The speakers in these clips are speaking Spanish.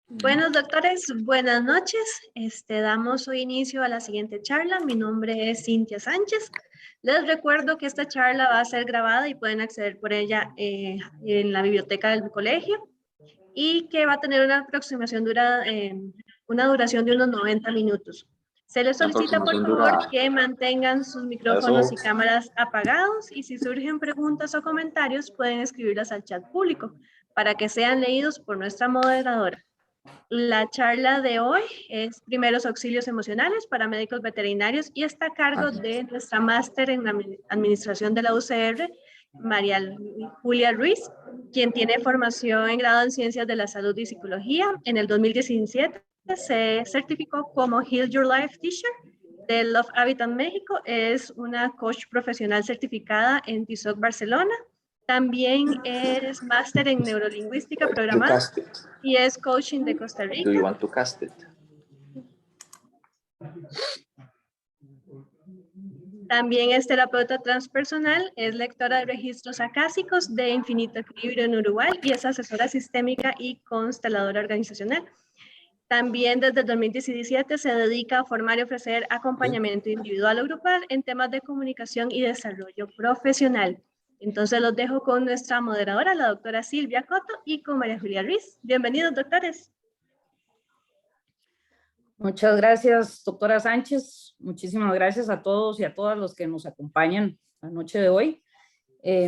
Buenos doctores, buenas noches. Damos hoy inicio a la siguiente charla. Mi nombre es Cintia Sánchez. Les recuerdo que esta charla va a ser grabada y pueden acceder por ella en la biblioteca del colegio y que va a tener una una duración de unos 90 minutos. Se les solicita por favor que mantengan sus micrófonos y cámaras apagados y si surgen preguntas o comentarios pueden escribirlas al chat público para que sean leídos por nuestra moderadora. La charla de hoy es Primeros Auxilios Emocionales para Médicos Veterinarios y está a cargo de nuestra máster en Administración de la UCR, María Julia Ruiz, quien tiene formación en grado en Ciencias de la Salud y Psicología. En el 2017 se certificó como Heal Your Life Teacher de Love Habitat México. Es una coach profesional certificada en TISOC Barcelona. También eres máster en neurolingüística programada y es coaching de Costa Rica. Do you want to cast it? También es terapeuta transpersonal, es lectora de registros acásicos de Infinito Equilibrio en Uruguay y es asesora sistémica y consteladora organizacional. También desde el 2017 se dedica a formar y ofrecer acompañamiento individual o grupal en temas de comunicación y desarrollo profesional. Entonces los dejo con nuestra moderadora, la doctora Silvia Coto, y con María Julia Ruiz. Bienvenidos, doctores. Muchas gracias, doctora Sánchez. Muchísimas gracias a todos y a todas los que nos acompañan la noche de hoy.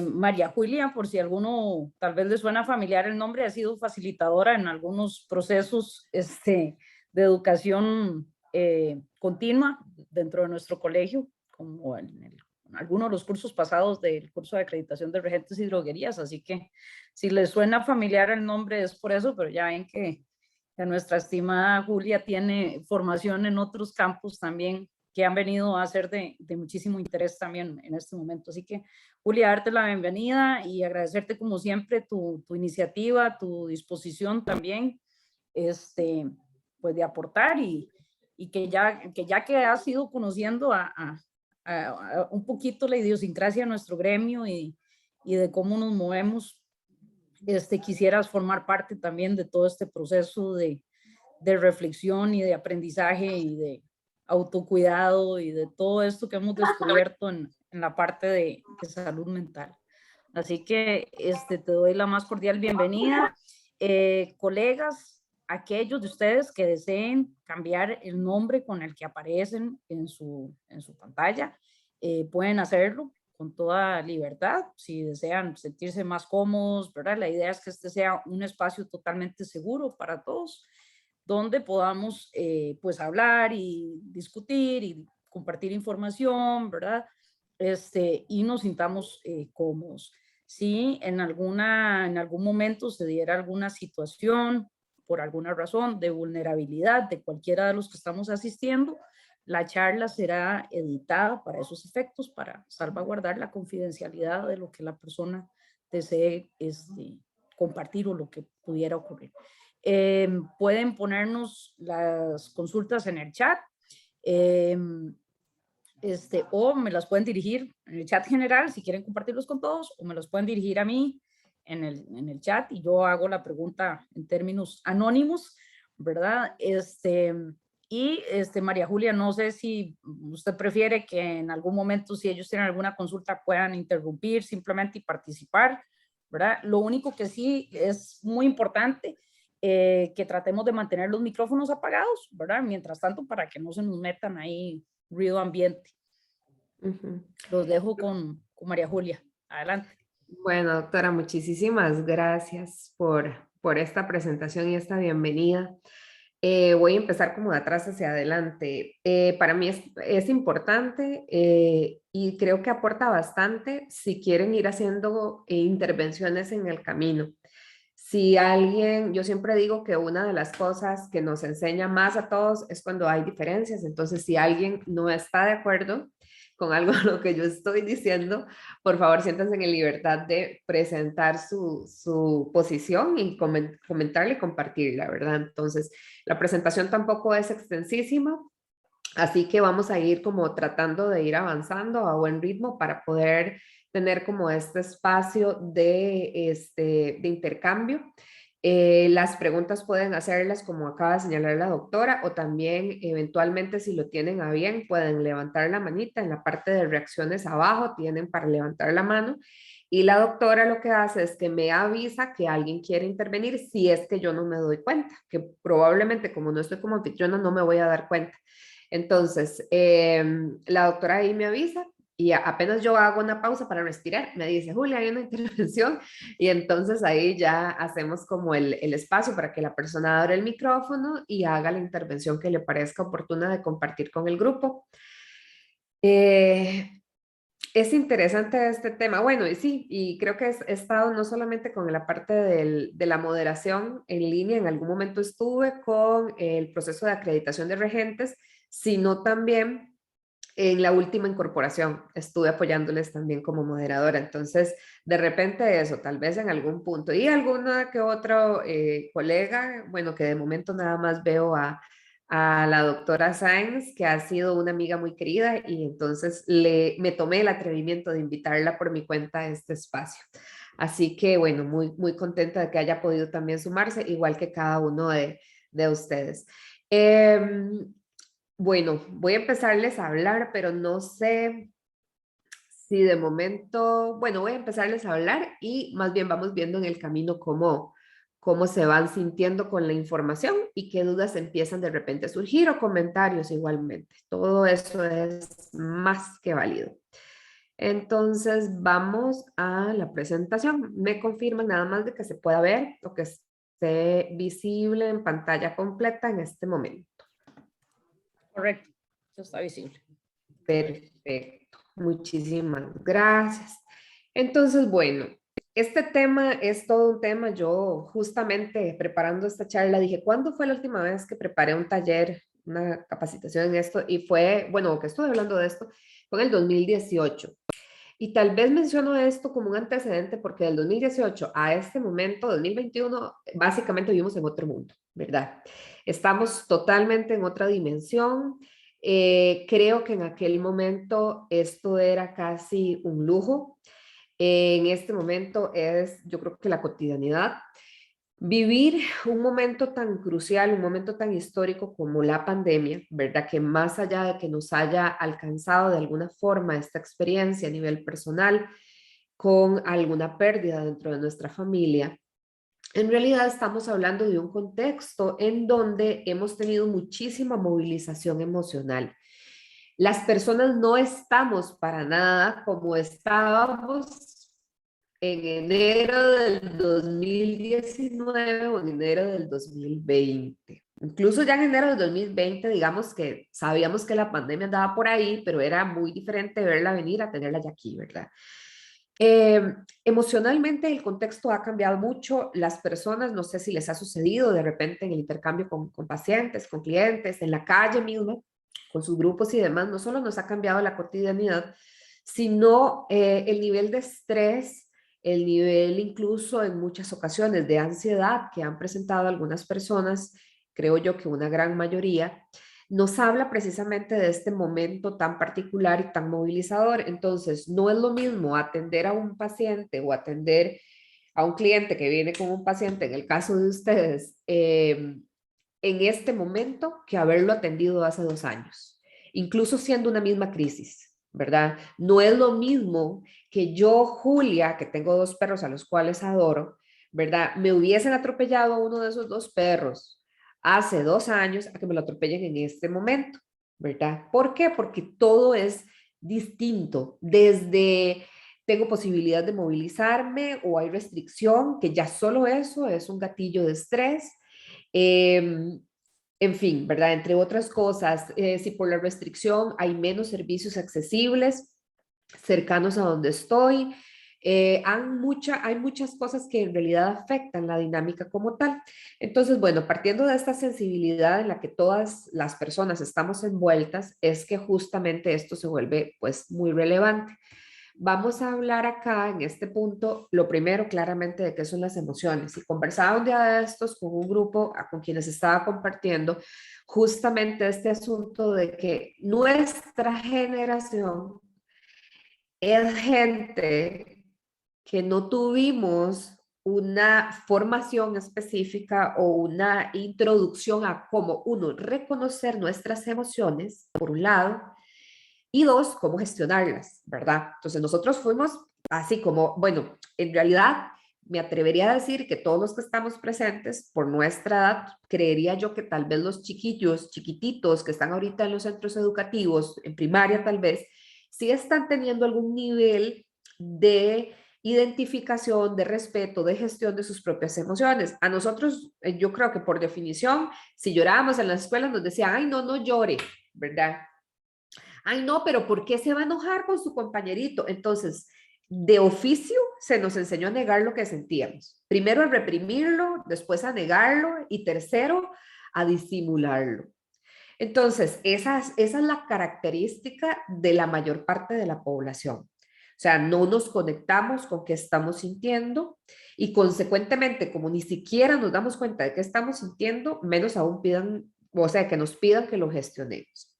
María Julia, por si alguno tal vez le suena familiar el nombre, ha sido facilitadora en algunos procesos de educación continua dentro de nuestro colegio, como en algunos de los cursos pasados del curso de acreditación de regentes y droguerías. Así que si les suena familiar el nombre es por eso, pero ya ven que nuestra estimada Julia tiene formación en otros campos también que han venido a ser de muchísimo interés también en este momento. Así que, Julia, darte la bienvenida y agradecerte como siempre tu iniciativa, tu disposición también, pues de aportar y que ya que has ido conociendo a un poquito la idiosincrasia de nuestro gremio y de cómo nos movemos, quisieras formar parte también de todo este proceso de reflexión y de aprendizaje y de autocuidado y de todo esto que hemos descubierto en la parte de salud mental. Así que te doy la más cordial bienvenida. Colegas, aquellos de ustedes que deseen cambiar el nombre con el que aparecen en su pantalla, pueden hacerlo con toda libertad, si desean sentirse más cómodos, ¿verdad? La idea es que este sea un espacio totalmente seguro para todos, donde podamos pues hablar y discutir y compartir información, ¿verdad? Y nos sintamos cómodos. Si en algún momento se diera alguna situación, por alguna razón, de vulnerabilidad de cualquiera de los que estamos asistiendo, la charla será editada para esos efectos, para salvaguardar la confidencialidad de lo que la persona desee compartir o lo que pudiera ocurrir. Pueden ponernos las consultas en el chat o me las pueden dirigir en el chat general si quieren compartirlos con todos, o me los pueden dirigir a mí en el chat y yo hago la pregunta en términos anónimos, ¿verdad? María Julia, no sé si usted prefiere que en algún momento, si ellos tienen alguna consulta, puedan interrumpir simplemente y participar, ¿verdad? Lo único que sí es muy importante, que tratemos de mantener los micrófonos apagados, ¿verdad? Mientras tanto, para que no se nos metan ahí ruido ambiente. Los dejo con María Julia. Adelante. Bueno, doctora, muchísimas gracias por esta presentación y esta bienvenida. Voy a empezar como de atrás hacia adelante. Para mí es importante y creo que aporta bastante si quieren ir haciendo intervenciones en el camino. Si alguien, yo siempre digo que una de las cosas que nos enseña más a todos es cuando hay diferencias. Entonces, si alguien no está de acuerdo con algo de lo que yo estoy diciendo, por favor, siéntanse en libertad de presentar su posición y comentarla y compartirla, ¿verdad? Entonces, la presentación tampoco es extensísima. Así que vamos a ir como tratando de ir avanzando a buen ritmo para poder tener como este espacio de intercambio. Las preguntas pueden hacerlas como acaba de señalar la doctora, o también eventualmente, si lo tienen a bien, pueden levantar la manita en la parte de reacciones abajo, tienen para levantar la mano, y la doctora lo que hace es que me avisa que alguien quiere intervenir si es que yo no me doy cuenta, que probablemente como no estoy como anfitriona no me voy a dar cuenta. Entonces, la doctora ahí me avisa y apenas yo hago una pausa para respirar, me dice, Julia, hay una intervención, y entonces ahí ya hacemos como el espacio para que la persona abra el micrófono y haga la intervención que le parezca oportuna de compartir con el grupo. Es interesante este tema. Bueno, y sí, y creo que he estado no solamente con la parte de la moderación en línea, en algún momento estuve con el proceso de acreditación de regentes, sino también en la última incorporación estuve apoyándoles también como moderadora. Entonces, de repente eso, tal vez en algún punto. Y alguna que otro colega, bueno, que de momento nada más veo a la doctora Sáenz, que ha sido una amiga muy querida, y entonces me tomé el atrevimiento de invitarla por mi cuenta a este espacio. Así que, bueno, muy, muy contenta de que haya podido también sumarse, igual que cada uno de ustedes. Bueno, voy a empezarles a hablar, pero no sé si de momento, bueno, voy a empezarles a hablar y más bien vamos viendo en el camino cómo se van sintiendo con la información y qué dudas empiezan de repente a surgir o comentarios igualmente. Todo eso es más que válido. Entonces, vamos a la presentación. Me confirman nada más de que se pueda ver o que esté visible en pantalla completa en este momento. Correcto, eso está visible. Perfecto, muchísimas gracias. Entonces, bueno, este tema es todo un tema. Yo justamente preparando esta charla dije, ¿cuándo fue la última vez que preparé un taller, una capacitación en esto? Y fue, bueno, que estuve hablando de esto, fue en el 2018. Y tal vez menciono esto como un antecedente porque del 2018 a este momento, 2021, básicamente vivimos en otro mundo, ¿verdad? Estamos totalmente en otra dimensión. Creo que en aquel momento esto era casi un lujo. En este momento es, yo creo que la cotidianidad. Vivir un momento tan crucial, un momento tan histórico como la pandemia, ¿verdad? Que más allá de que nos haya alcanzado de alguna forma esta experiencia a nivel personal con alguna pérdida dentro de nuestra familia, en realidad estamos hablando de un contexto en donde hemos tenido muchísima movilización emocional. Las personas no estamos para nada como estábamos en enero del 2019 o en enero del 2020. Incluso ya en enero del 2020, digamos que sabíamos que la pandemia andaba por ahí, pero era muy diferente verla venir a tenerla ya aquí, ¿verdad? Emocionalmente el contexto ha cambiado mucho. Las personas, no sé si les ha sucedido de repente en el intercambio con pacientes, con clientes, en la calle mismo, con sus grupos y demás, no solo nos ha cambiado la cotidianidad, sino el nivel de estrés, el nivel incluso en muchas ocasiones de ansiedad que han presentado algunas personas, creo yo que una gran mayoría, nos habla precisamente de este momento tan particular y tan movilizador. Entonces, no es lo mismo atender a un paciente o atender a un cliente que viene con un paciente, en el caso de ustedes, en este momento que haberlo atendido hace 2 años, incluso siendo una misma crisis, ¿verdad? No es lo mismo que yo, Julia, que tengo 2 perros a los cuales adoro, ¿verdad? Me hubiesen atropellado a uno de esos 2 perros hace 2 años a que me lo atropellen en este momento, ¿verdad? ¿Por qué? Porque todo es distinto. Desde tengo posibilidad de movilizarme o hay restricción, que ya solo eso es un gatillo de estrés. En fin, ¿verdad? Entre otras cosas, si por la restricción hay menos servicios accesibles cercanos a donde estoy, hay muchas cosas que en realidad afectan la dinámica como tal. Entonces, bueno, partiendo de esta sensibilidad en la que todas las personas estamos envueltas, es que justamente esto se vuelve pues muy relevante. Vamos a hablar acá en este punto, lo primero claramente de qué son las emociones. Y conversaba un día de estos con un grupo con quienes estaba compartiendo justamente este asunto de que nuestra generación es gente que no tuvimos una formación específica o una introducción a cómo, uno, reconocer nuestras emociones, por un lado, y dos, cómo gestionarlas, ¿verdad? Entonces nosotros fuimos así como, bueno, en realidad me atrevería a decir que todos los que estamos presentes, por nuestra edad, creería yo que tal vez los chiquillos, chiquititos que están ahorita en los centros educativos, en primaria tal vez, sí están teniendo algún nivel de identificación, de respeto, de gestión de sus propias emociones. A nosotros, yo creo que por definición, si llorábamos en la escuela nos decían, ay, no, no llore, ¿verdad? Ay, no, pero ¿por qué se va a enojar con su compañerito? Entonces, de oficio se nos enseñó a negar lo que sentíamos. Primero a reprimirlo, después a negarlo y tercero a disimularlo. Entonces, esa es la característica de la mayor parte de la población. O sea, no nos conectamos con qué estamos sintiendo y consecuentemente, como ni siquiera nos damos cuenta de qué estamos sintiendo, menos aún pidan, o sea, que nos pidan que lo gestionemos.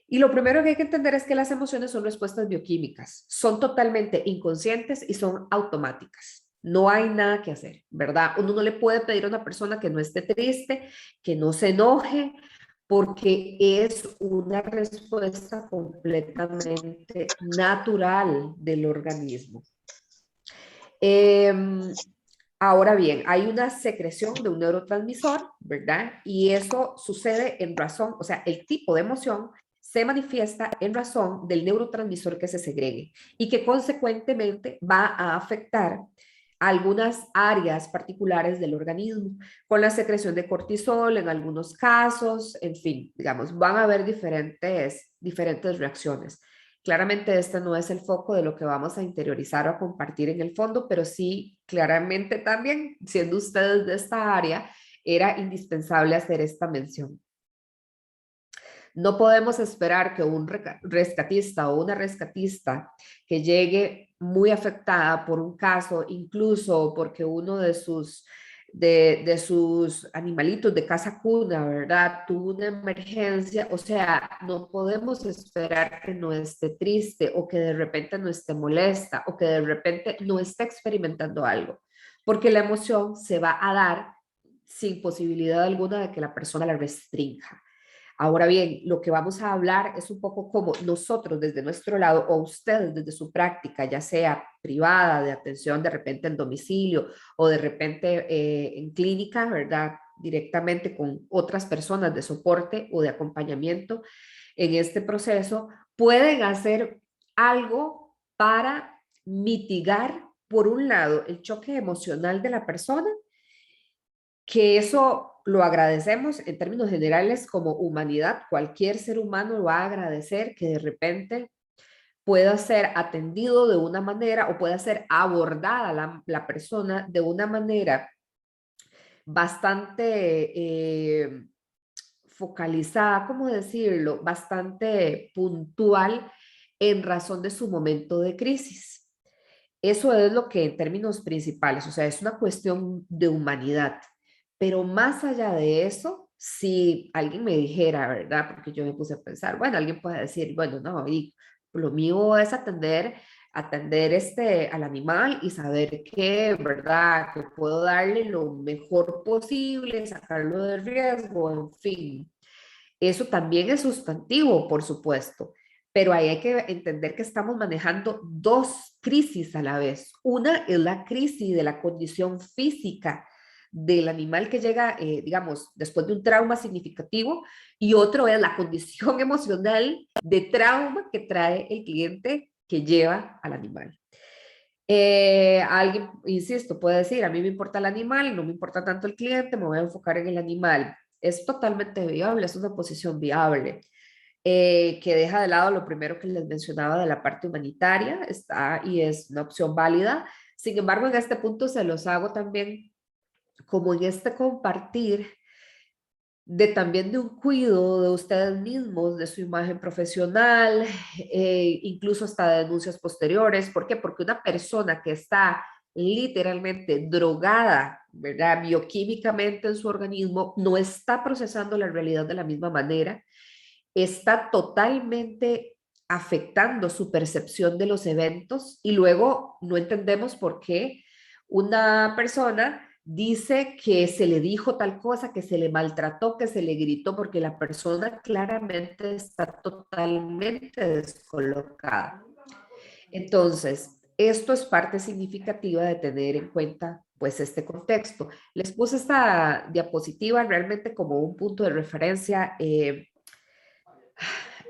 Y lo primero que hay que entender es que las emociones son respuestas bioquímicas, son totalmente inconscientes y son automáticas. No hay nada que hacer, ¿verdad? Uno no le puede pedir a una persona que no esté triste, que no se enoje, porque es una respuesta completamente natural del organismo. Ahora bien, hay una secreción de un neurotransmisor, ¿verdad? Y eso sucede en razón, o sea, el tipo de emoción se manifiesta en razón del neurotransmisor que se segregue y que consecuentemente va a afectar algunas áreas particulares del organismo, con la secreción de cortisol en algunos casos, en fin, digamos, van a haber diferentes reacciones. Claramente este no es el foco de lo que vamos a interiorizar o a compartir en el fondo, pero sí, claramente también, siendo ustedes de esta área, era indispensable hacer esta mención. No podemos esperar que un rescatista o una rescatista que llegue muy afectada por un caso, incluso porque uno de sus animalitos de casa cuna, ¿verdad? Tuvo una emergencia, o sea, no podemos esperar que no esté triste o que de repente no esté molesta o que de repente no esté experimentando algo, porque la emoción se va a dar sin posibilidad alguna de que la persona la restrinja. Ahora bien, lo que vamos a hablar es un poco como nosotros desde nuestro lado o ustedes desde su práctica, ya sea privada, de atención de repente en domicilio o de repente en clínica, ¿verdad? Directamente con otras personas de soporte o de acompañamiento en este proceso, pueden hacer algo para mitigar, por un lado, el choque emocional de la persona, que eso lo agradecemos en términos generales como humanidad. Cualquier ser humano lo va a agradecer que de repente pueda ser atendido de una manera o pueda ser abordada la persona de una manera bastante focalizada, ¿cómo decirlo? Bastante puntual en razón de su momento de crisis. Eso es lo que en términos principales, o sea, es una cuestión de humanidad. Pero más allá de eso, si alguien me dijera, ¿verdad? Porque yo me puse a pensar, bueno, alguien puede decir, bueno, no, y lo mío es atender al animal y saber que, ¿verdad? Que puedo darle lo mejor posible, sacarlo de riesgo, en fin. Eso también es sustantivo, por supuesto, pero ahí hay que entender que estamos manejando dos crisis a la vez. Una es la crisis de la condición física del animal que llega, digamos, después de un trauma significativo, y otro es la condición emocional de trauma que trae el cliente que lleva al animal. Alguien, insisto, puede decir, a mí me importa el animal, no me importa tanto el cliente, me voy a enfocar en el animal. Es totalmente viable, es una posición viable, que deja de lado lo primero que les mencionaba de la parte humanitaria, está y es una opción válida. Sin embargo, en este punto se los hago también como en este compartir también de un cuidado de ustedes mismos, de su imagen profesional, incluso hasta denuncias posteriores. ¿Por qué? Porque una persona que está literalmente drogada, ¿verdad? Bioquímicamente en su organismo, no está procesando la realidad de la misma manera, está totalmente afectando su percepción de los eventos y luego no entendemos por qué una persona dice que se le dijo tal cosa, que se le maltrató, que se le gritó, porque la persona claramente está totalmente descolocada. Entonces, esto es parte significativa de tener en cuenta pues este contexto. Les puse esta diapositiva realmente como un punto de referencia.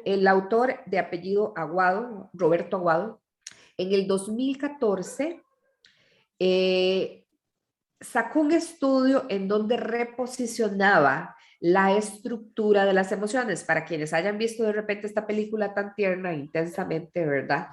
El autor de apellido Aguado, Roberto Aguado, en el 2014 sacó un estudio en donde reposicionaba la estructura de las emociones. Para quienes hayan visto de repente esta película tan tierna, intensamente, ¿verdad?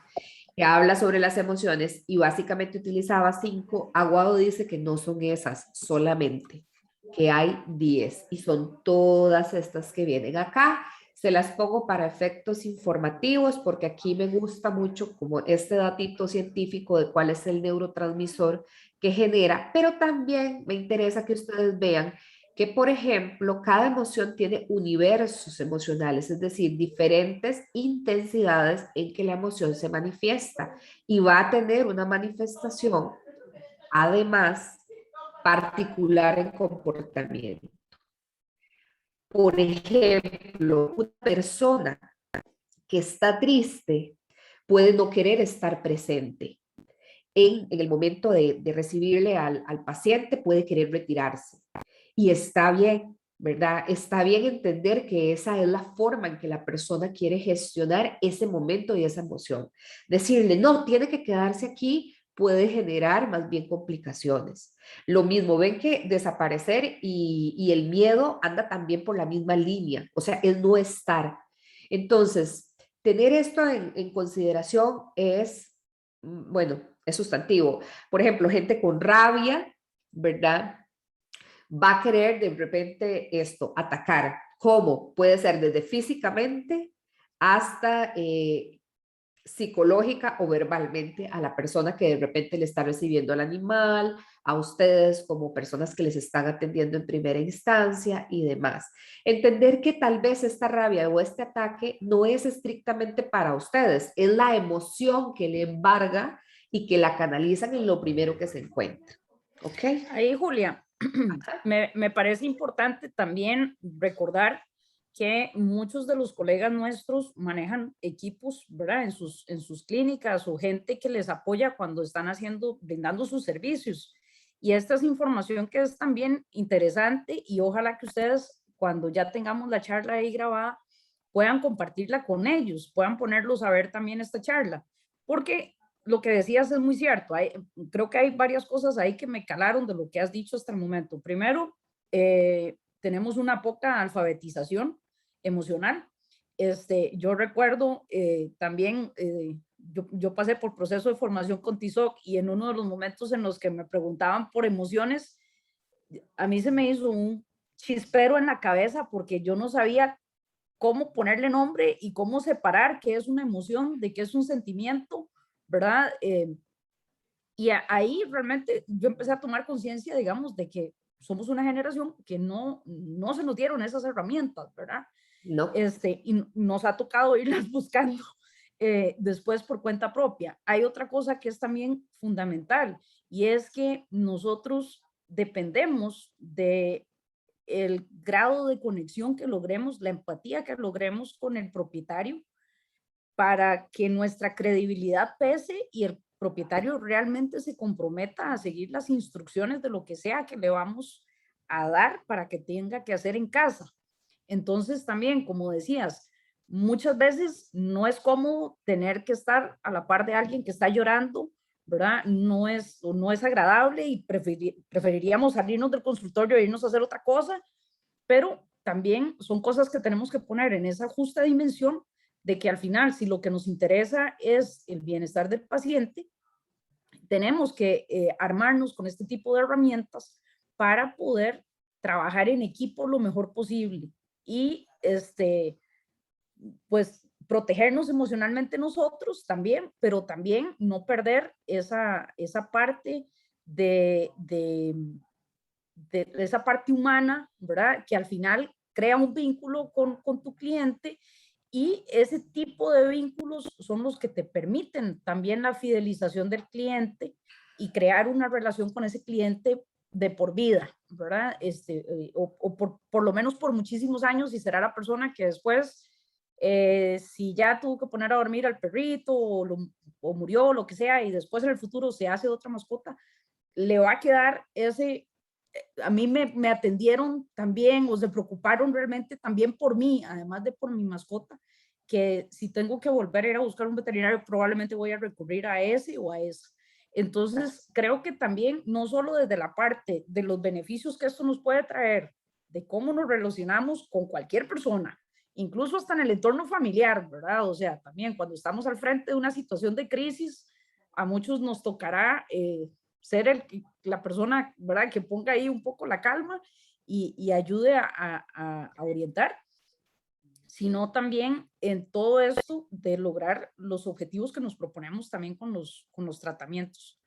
Que habla sobre las emociones y básicamente utilizaba 5. Aguado dice que no son esas solamente, que hay 10 y son todas estas que vienen acá. Se las pongo para efectos informativos porque aquí me gusta mucho como este datito científico de cuál es el neurotransmisor que genera, pero también me interesa que ustedes vean que, por ejemplo, cada emoción tiene universos emocionales, es decir, diferentes intensidades en que la emoción se manifiesta y va a tener una manifestación, además, particular en comportamiento. Por ejemplo, una persona que está triste puede no querer estar presente. En el momento de recibirle al paciente puede querer retirarse. Y está bien, ¿verdad? Está bien entender que esa es la forma en que la persona quiere gestionar ese momento y esa emoción. Decirle, no, tiene que quedarse aquí puede generar más bien complicaciones. Lo mismo, ven que desaparecer y el miedo anda también por la misma línea, o sea, es no estar. Entonces, tener esto en consideración es, bueno, es sustantivo. Por ejemplo, gente con rabia, ¿verdad? Va a querer de repente esto, atacar. ¿Cómo? Puede ser desde físicamente hasta psicológica o verbalmente a la persona que de repente le está recibiendo al animal, a ustedes como personas que les están atendiendo en primera instancia y demás. Entender que tal vez esta rabia o este ataque no es estrictamente para ustedes, es la emoción que le embarga y que la canalizan en lo primero que se encuentra. ¿Ok? Ahí, Julia, me parece importante también recordar que muchos de los colegas nuestros manejan equipos, ¿verdad? En sus clínicas o gente que les apoya cuando están brindando sus servicios. Y esta es información que es también interesante y ojalá que ustedes, cuando ya tengamos la charla ahí grabada, puedan compartirla con ellos, puedan ponerlos a ver también esta charla, porque lo que decías es muy cierto. Creo que hay varias cosas ahí que me calaron de lo que has dicho hasta el momento. Primero, tenemos una poca alfabetización emocional. Yo recuerdo también, yo pasé por proceso de formación con TISOC y en uno de los momentos en los que me preguntaban por emociones, a mí se me hizo un chispero en la cabeza porque yo no sabía cómo ponerle nombre y cómo separar qué es una emoción de qué es un sentimiento, ¿verdad? Ahí realmente yo empecé a tomar conciencia, digamos, de que somos una generación que no se nos dieron esas herramientas, ¿verdad? No. Y nos ha tocado irlas buscando después por cuenta propia. Hay otra cosa que es también fundamental y es que nosotros dependemos de el grado de conexión que logremos, la empatía que logremos con el propietario para que nuestra credibilidad pese y el propietario realmente se comprometa a seguir las instrucciones de lo que sea que le vamos a dar para que tenga que hacer en casa. Entonces también, como decías, muchas veces no es cómodo tener que estar a la par de alguien que está llorando, ¿verdad? No es agradable y preferiríamos salirnos del consultorio e irnos a hacer otra cosa, pero también son cosas que tenemos que poner en esa justa dimensión de que al final, si lo que nos interesa es el bienestar del paciente, tenemos que armarnos con este tipo de herramientas para poder trabajar en equipo lo mejor posible y pues protegernos emocionalmente nosotros también, pero también no perder esa parte de esa parte humana, ¿verdad? Que al final crea un vínculo con tu cliente, y ese tipo de vínculos son los que te permiten también la fidelización del cliente y crear una relación con ese cliente de por vida, ¿verdad? O por lo menos por muchísimos años, y será la persona que después, si ya tuvo que poner a dormir al perrito o murió, o lo que sea, y después en el futuro se hace otra mascota, le va a quedar ese. A mí me atendieron también, o se preocuparon realmente también por mí, además de por mi mascota, que si tengo que volver a ir a buscar un veterinario, probablemente voy a recurrir a ese o a esa. Entonces, creo que también, no solo desde la parte de los beneficios que esto nos puede traer, de cómo nos relacionamos con cualquier persona, incluso hasta en el entorno familiar, ¿verdad? O sea, también cuando estamos al frente de una situación de crisis, a muchos nos tocará ser la persona, ¿verdad?, que ponga ahí un poco la calma y ayude a orientar, sino también en todo esto de lograr los objetivos que nos proponemos también con los tratamientos.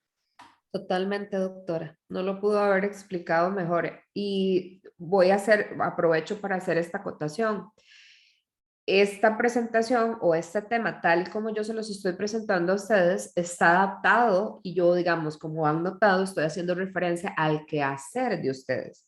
Totalmente, doctora. No lo pudo haber explicado mejor. Y aprovecho para hacer esta acotación. Esta presentación o este tema, tal como yo se los estoy presentando a ustedes, está adaptado, y yo, digamos, como han notado, estoy haciendo referencia al quehacer de ustedes.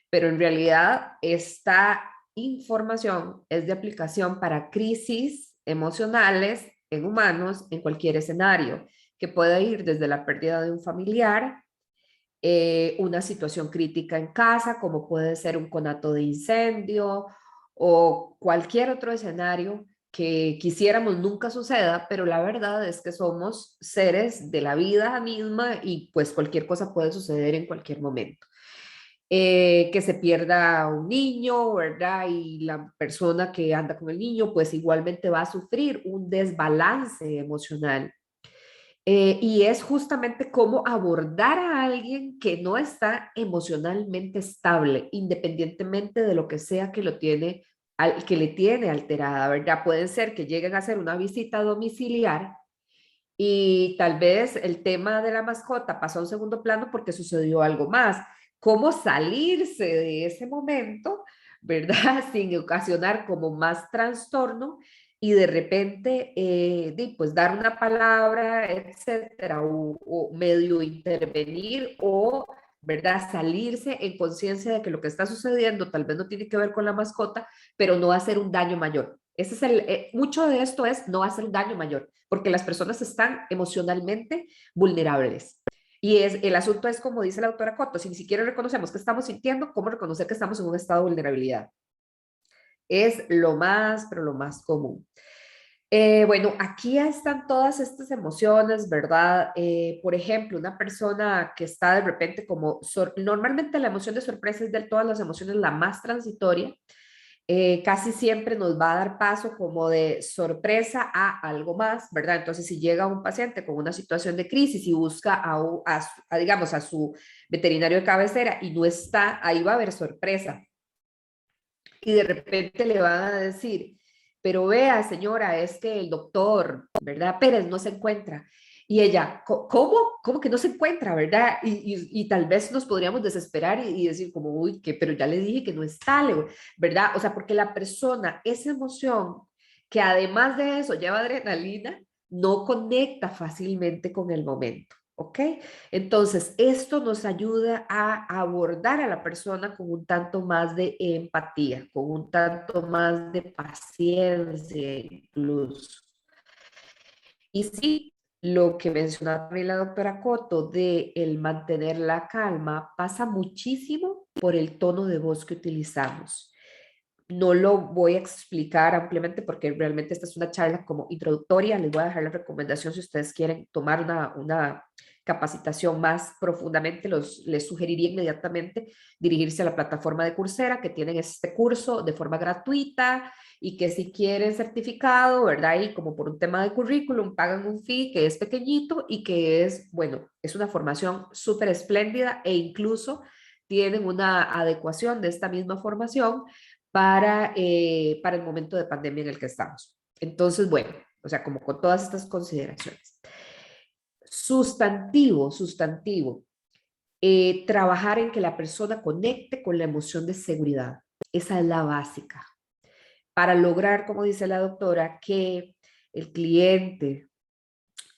Pero en realidad esta información es de aplicación para crisis emocionales en humanos en cualquier escenario, que puede ir desde la pérdida de un familiar, una situación crítica en casa, como puede ser un conato de incendio o cualquier otro escenario que quisiéramos nunca suceda, pero la verdad es que somos seres de la vida misma y pues cualquier cosa puede suceder en cualquier momento. Que se pierda un niño, ¿verdad? Y la persona que anda con el niño pues igualmente va a sufrir un desbalance emocional. Y es justamente cómo abordar a alguien que no está emocionalmente estable, independientemente de lo que sea que que le tiene alterada, ¿verdad? Pueden ser que lleguen a hacer una visita domiciliar y tal vez el tema de la mascota pasó a un segundo plano porque sucedió algo más. ¿Cómo salirse de ese momento, verdad? Sin ocasionar como más trastorno y de repente, pues dar una palabra, etcétera, o medio intervenir o, ¿verdad? Salirse en conciencia de que lo que está sucediendo tal vez no tiene que ver con la mascota, pero no hacer un daño mayor. Ese es mucho de esto es no hacer un daño mayor, porque las personas están emocionalmente vulnerables. Y el asunto es, como dice la doctora Cotto, si ni siquiera reconocemos que estamos sintiendo, ¿cómo reconocer que estamos en un estado de vulnerabilidad? Es lo más, pero lo más común. Bueno, aquí están todas estas emociones, ¿verdad? Por ejemplo, una persona que está de repente como, normalmente la emoción de sorpresa es de todas las emociones la más transitoria. Casi siempre nos va a dar paso como de sorpresa a algo más, ¿verdad? Entonces, si llega un paciente con una situación de crisis y busca digamos, a su veterinario de cabecera y no está, ahí va a haber sorpresa. Y de repente le van a decir, pero vea, señora, es que el doctor, ¿verdad? Pérez no se encuentra. Y ella, ¿cómo? ¿Cómo que no se encuentra, verdad? Y tal vez nos podríamos desesperar y decir como, uy, que, pero ya le dije que no está, ¿verdad? O sea, porque la persona, esa emoción, que además de eso lleva adrenalina, no conecta fácilmente con el momento. ¿Ok? Entonces, esto nos ayuda a abordar a la persona con un tanto más de empatía, con un tanto más de paciencia incluso. Y sí, lo que mencionaba también la doctora Cotto de el mantener la calma pasa muchísimo por el tono de voz que utilizamos. No lo voy a explicar ampliamente porque realmente esta es una charla como introductoria. Les voy a dejar la recomendación si ustedes quieren tomar una capacitación más profundamente. Les sugeriría inmediatamente dirigirse a la plataforma de Coursera, que tienen este curso de forma gratuita y que si quieren certificado, ¿verdad? Y como por un tema de currículum, pagan un fee que es pequeñito y que es, bueno, es una formación súper espléndida e incluso tienen una adecuación de esta misma formación para el momento de pandemia en el que estamos. Entonces, bueno, o sea, como con todas estas consideraciones. Sustantivo, trabajar en que la persona conecte con la emoción de seguridad. Esa es la básica. Para lograr, como dice la doctora, que el cliente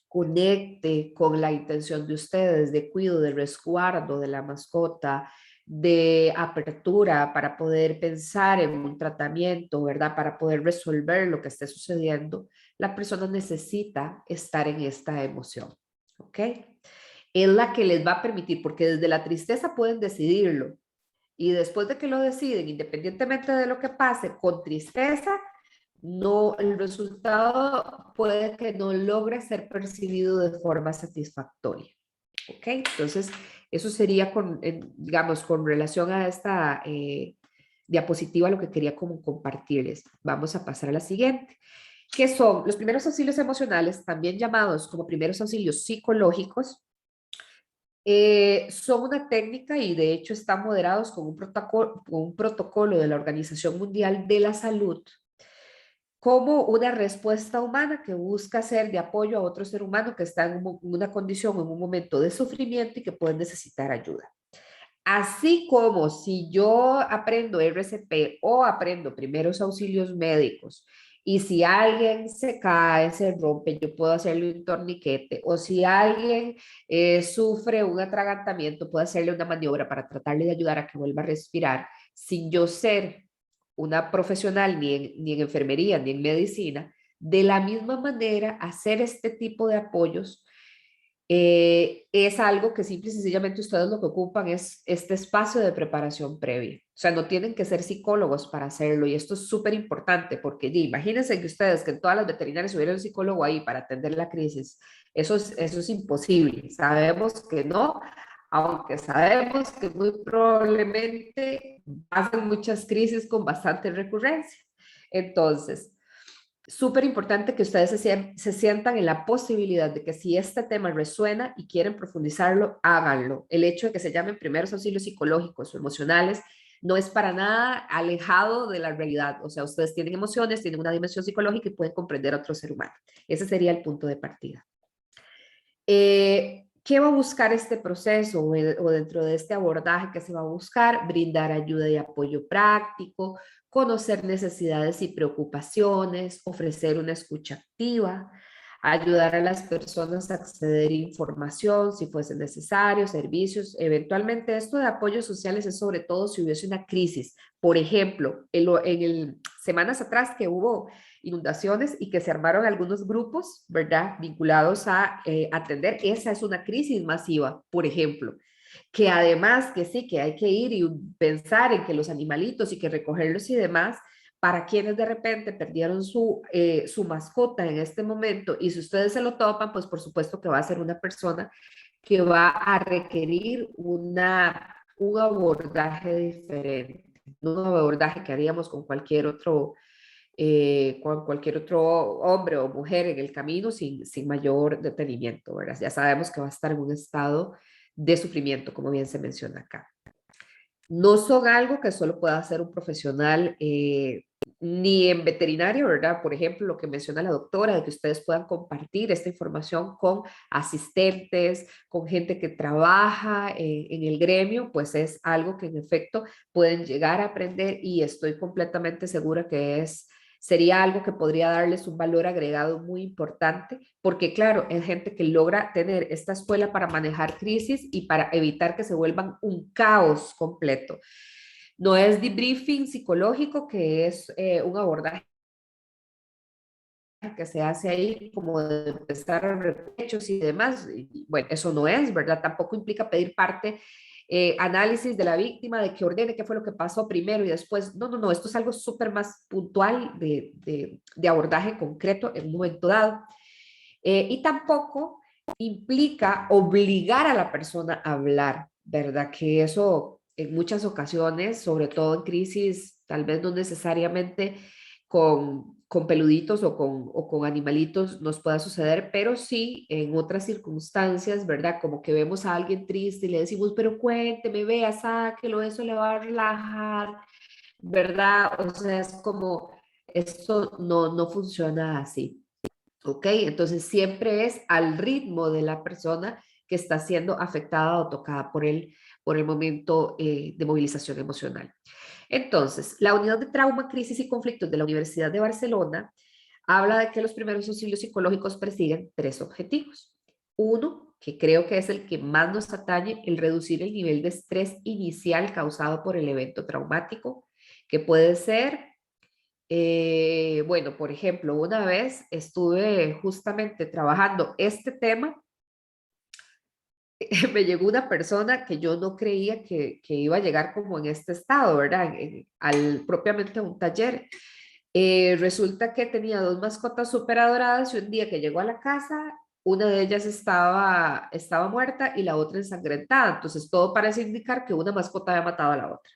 conecte con la intención de ustedes de cuidado, de resguardo de la mascota, de apertura para poder pensar en un tratamiento, ¿verdad? Para poder resolver lo que esté sucediendo, la persona necesita estar en esta emoción, ¿ok? Es la que les va a permitir, porque desde la tristeza pueden decidirlo, y después de que lo deciden, independientemente de lo que pase, con tristeza, no, el resultado puede que no logre ser percibido de forma satisfactoria. ¿Ok? Entonces, eso sería con, digamos, con relación a esta diapositiva lo que quería como compartirles. Vamos a pasar a la siguiente, que son los primeros auxilios emocionales, también llamados como primeros auxilios psicológicos. Son una técnica y de hecho están moderados con un protocolo de la Organización Mundial de la Salud como una respuesta humana que busca ser de apoyo a otro ser humano que está en una condición, en un momento de sufrimiento y que puede necesitar ayuda. Así como si yo aprendo RCP o aprendo primeros auxilios médicos y si alguien se cae, se rompe, yo puedo hacerle un torniquete, o si alguien sufre un atragantamiento, puedo hacerle una maniobra para tratarle de ayudar a que vuelva a respirar sin yo ser una profesional ni en enfermería ni en medicina. De la misma manera, hacer este tipo de apoyos es algo que simple y sencillamente ustedes lo que ocupan es este espacio de preparación previa. O sea, no tienen que ser psicólogos para hacerlo, y esto es súper importante porque imagínense que ustedes, que en todas las veterinarias hubiera un psicólogo ahí para atender la crisis. Eso es imposible. Sabemos que no, aunque sabemos que muy probablemente pasan muchas crisis con bastante recurrencia. Entonces, súper importante que ustedes se sientan en la posibilidad de que si este tema resuena y quieren profundizarlo, háganlo. El hecho de que se llamen primeros auxilios psicológicos o emocionales no es para nada alejado de la realidad. O sea, ustedes tienen emociones, tienen una dimensión psicológica y pueden comprender a otro ser humano. Ese sería el punto de partida. ¿Qué va a buscar este proceso o dentro de este abordaje que se va a buscar? Brindar ayuda y apoyo práctico, conocer necesidades y preocupaciones, ofrecer una escucha activa, ayudar a las personas a acceder a información si fuese necesario, servicios. Eventualmente esto de apoyos sociales es sobre todo si hubiese una crisis. Por ejemplo, semanas atrás que hubo inundaciones y que se armaron algunos grupos, ¿verdad?, vinculados a atender. Esa es una crisis masiva, por ejemplo, que además que sí, que hay que ir y pensar en que los animalitos y que recogerlos y demás, para quienes de repente perdieron su mascota en este momento, y si ustedes se lo topan, pues por supuesto que va a ser una persona que va a requerir un abordaje diferente, un abordaje que haríamos con cualquier otro hombre o mujer en el camino sin mayor detenimiento, ¿verdad? Ya sabemos que va a estar en un estado de sufrimiento, como bien se menciona acá. No son algo que solo pueda hacer un profesional, ni en veterinario, ¿verdad? Por ejemplo, lo que menciona la doctora, de que ustedes puedan compartir esta información con asistentes, con gente que trabaja en el gremio, pues es algo que en efecto pueden llegar a aprender, y estoy completamente segura que sería algo que podría darles un valor agregado muy importante, porque claro, es gente que logra tener esta escuela para manejar crisis y para evitar que se vuelvan un caos completo. No es debriefing psicológico, que es un abordaje que se hace ahí como de empezar a repechos y demás. Y bueno, eso no es, ¿verdad? Tampoco implica pedir parte, análisis de la víctima, de que ordene qué fue lo que pasó primero y después. No, no, no, esto es algo súper más puntual de abordaje concreto en un momento dado. Y tampoco implica obligar a la persona a hablar, ¿verdad? Que eso en muchas ocasiones, sobre todo en crisis, tal vez no necesariamente con con peluditos o con animalitos nos pueda suceder, pero sí en otras circunstancias, ¿verdad? Como que vemos a alguien triste y le decimos, pero cuénteme, vea, sáquelo, eso le va a relajar, ¿verdad? O sea, es como, esto no funciona así, ¿ok? Entonces siempre es al ritmo de la persona que está siendo afectada o tocada por el momento de movilización emocional. Entonces, la Unidad de Trauma, Crisis y Conflictos de la Universidad de Barcelona habla de que los primeros auxilios psicológicos persiguen 3 objetivos. Uno, que creo que es el que más nos atañe, el reducir el nivel de estrés inicial causado por el evento traumático, que puede ser, bueno, por ejemplo, una vez estuve justamente trabajando este tema. Me llegó una persona que yo no creía que iba a llegar como en este estado, ¿verdad? Propiamente a un taller. Resulta que tenía 2 mascotas súper adoradas y un día que llegó a la casa, una de ellas estaba muerta y la otra ensangrentada. Entonces todo parece indicar que una mascota había matado a la otra.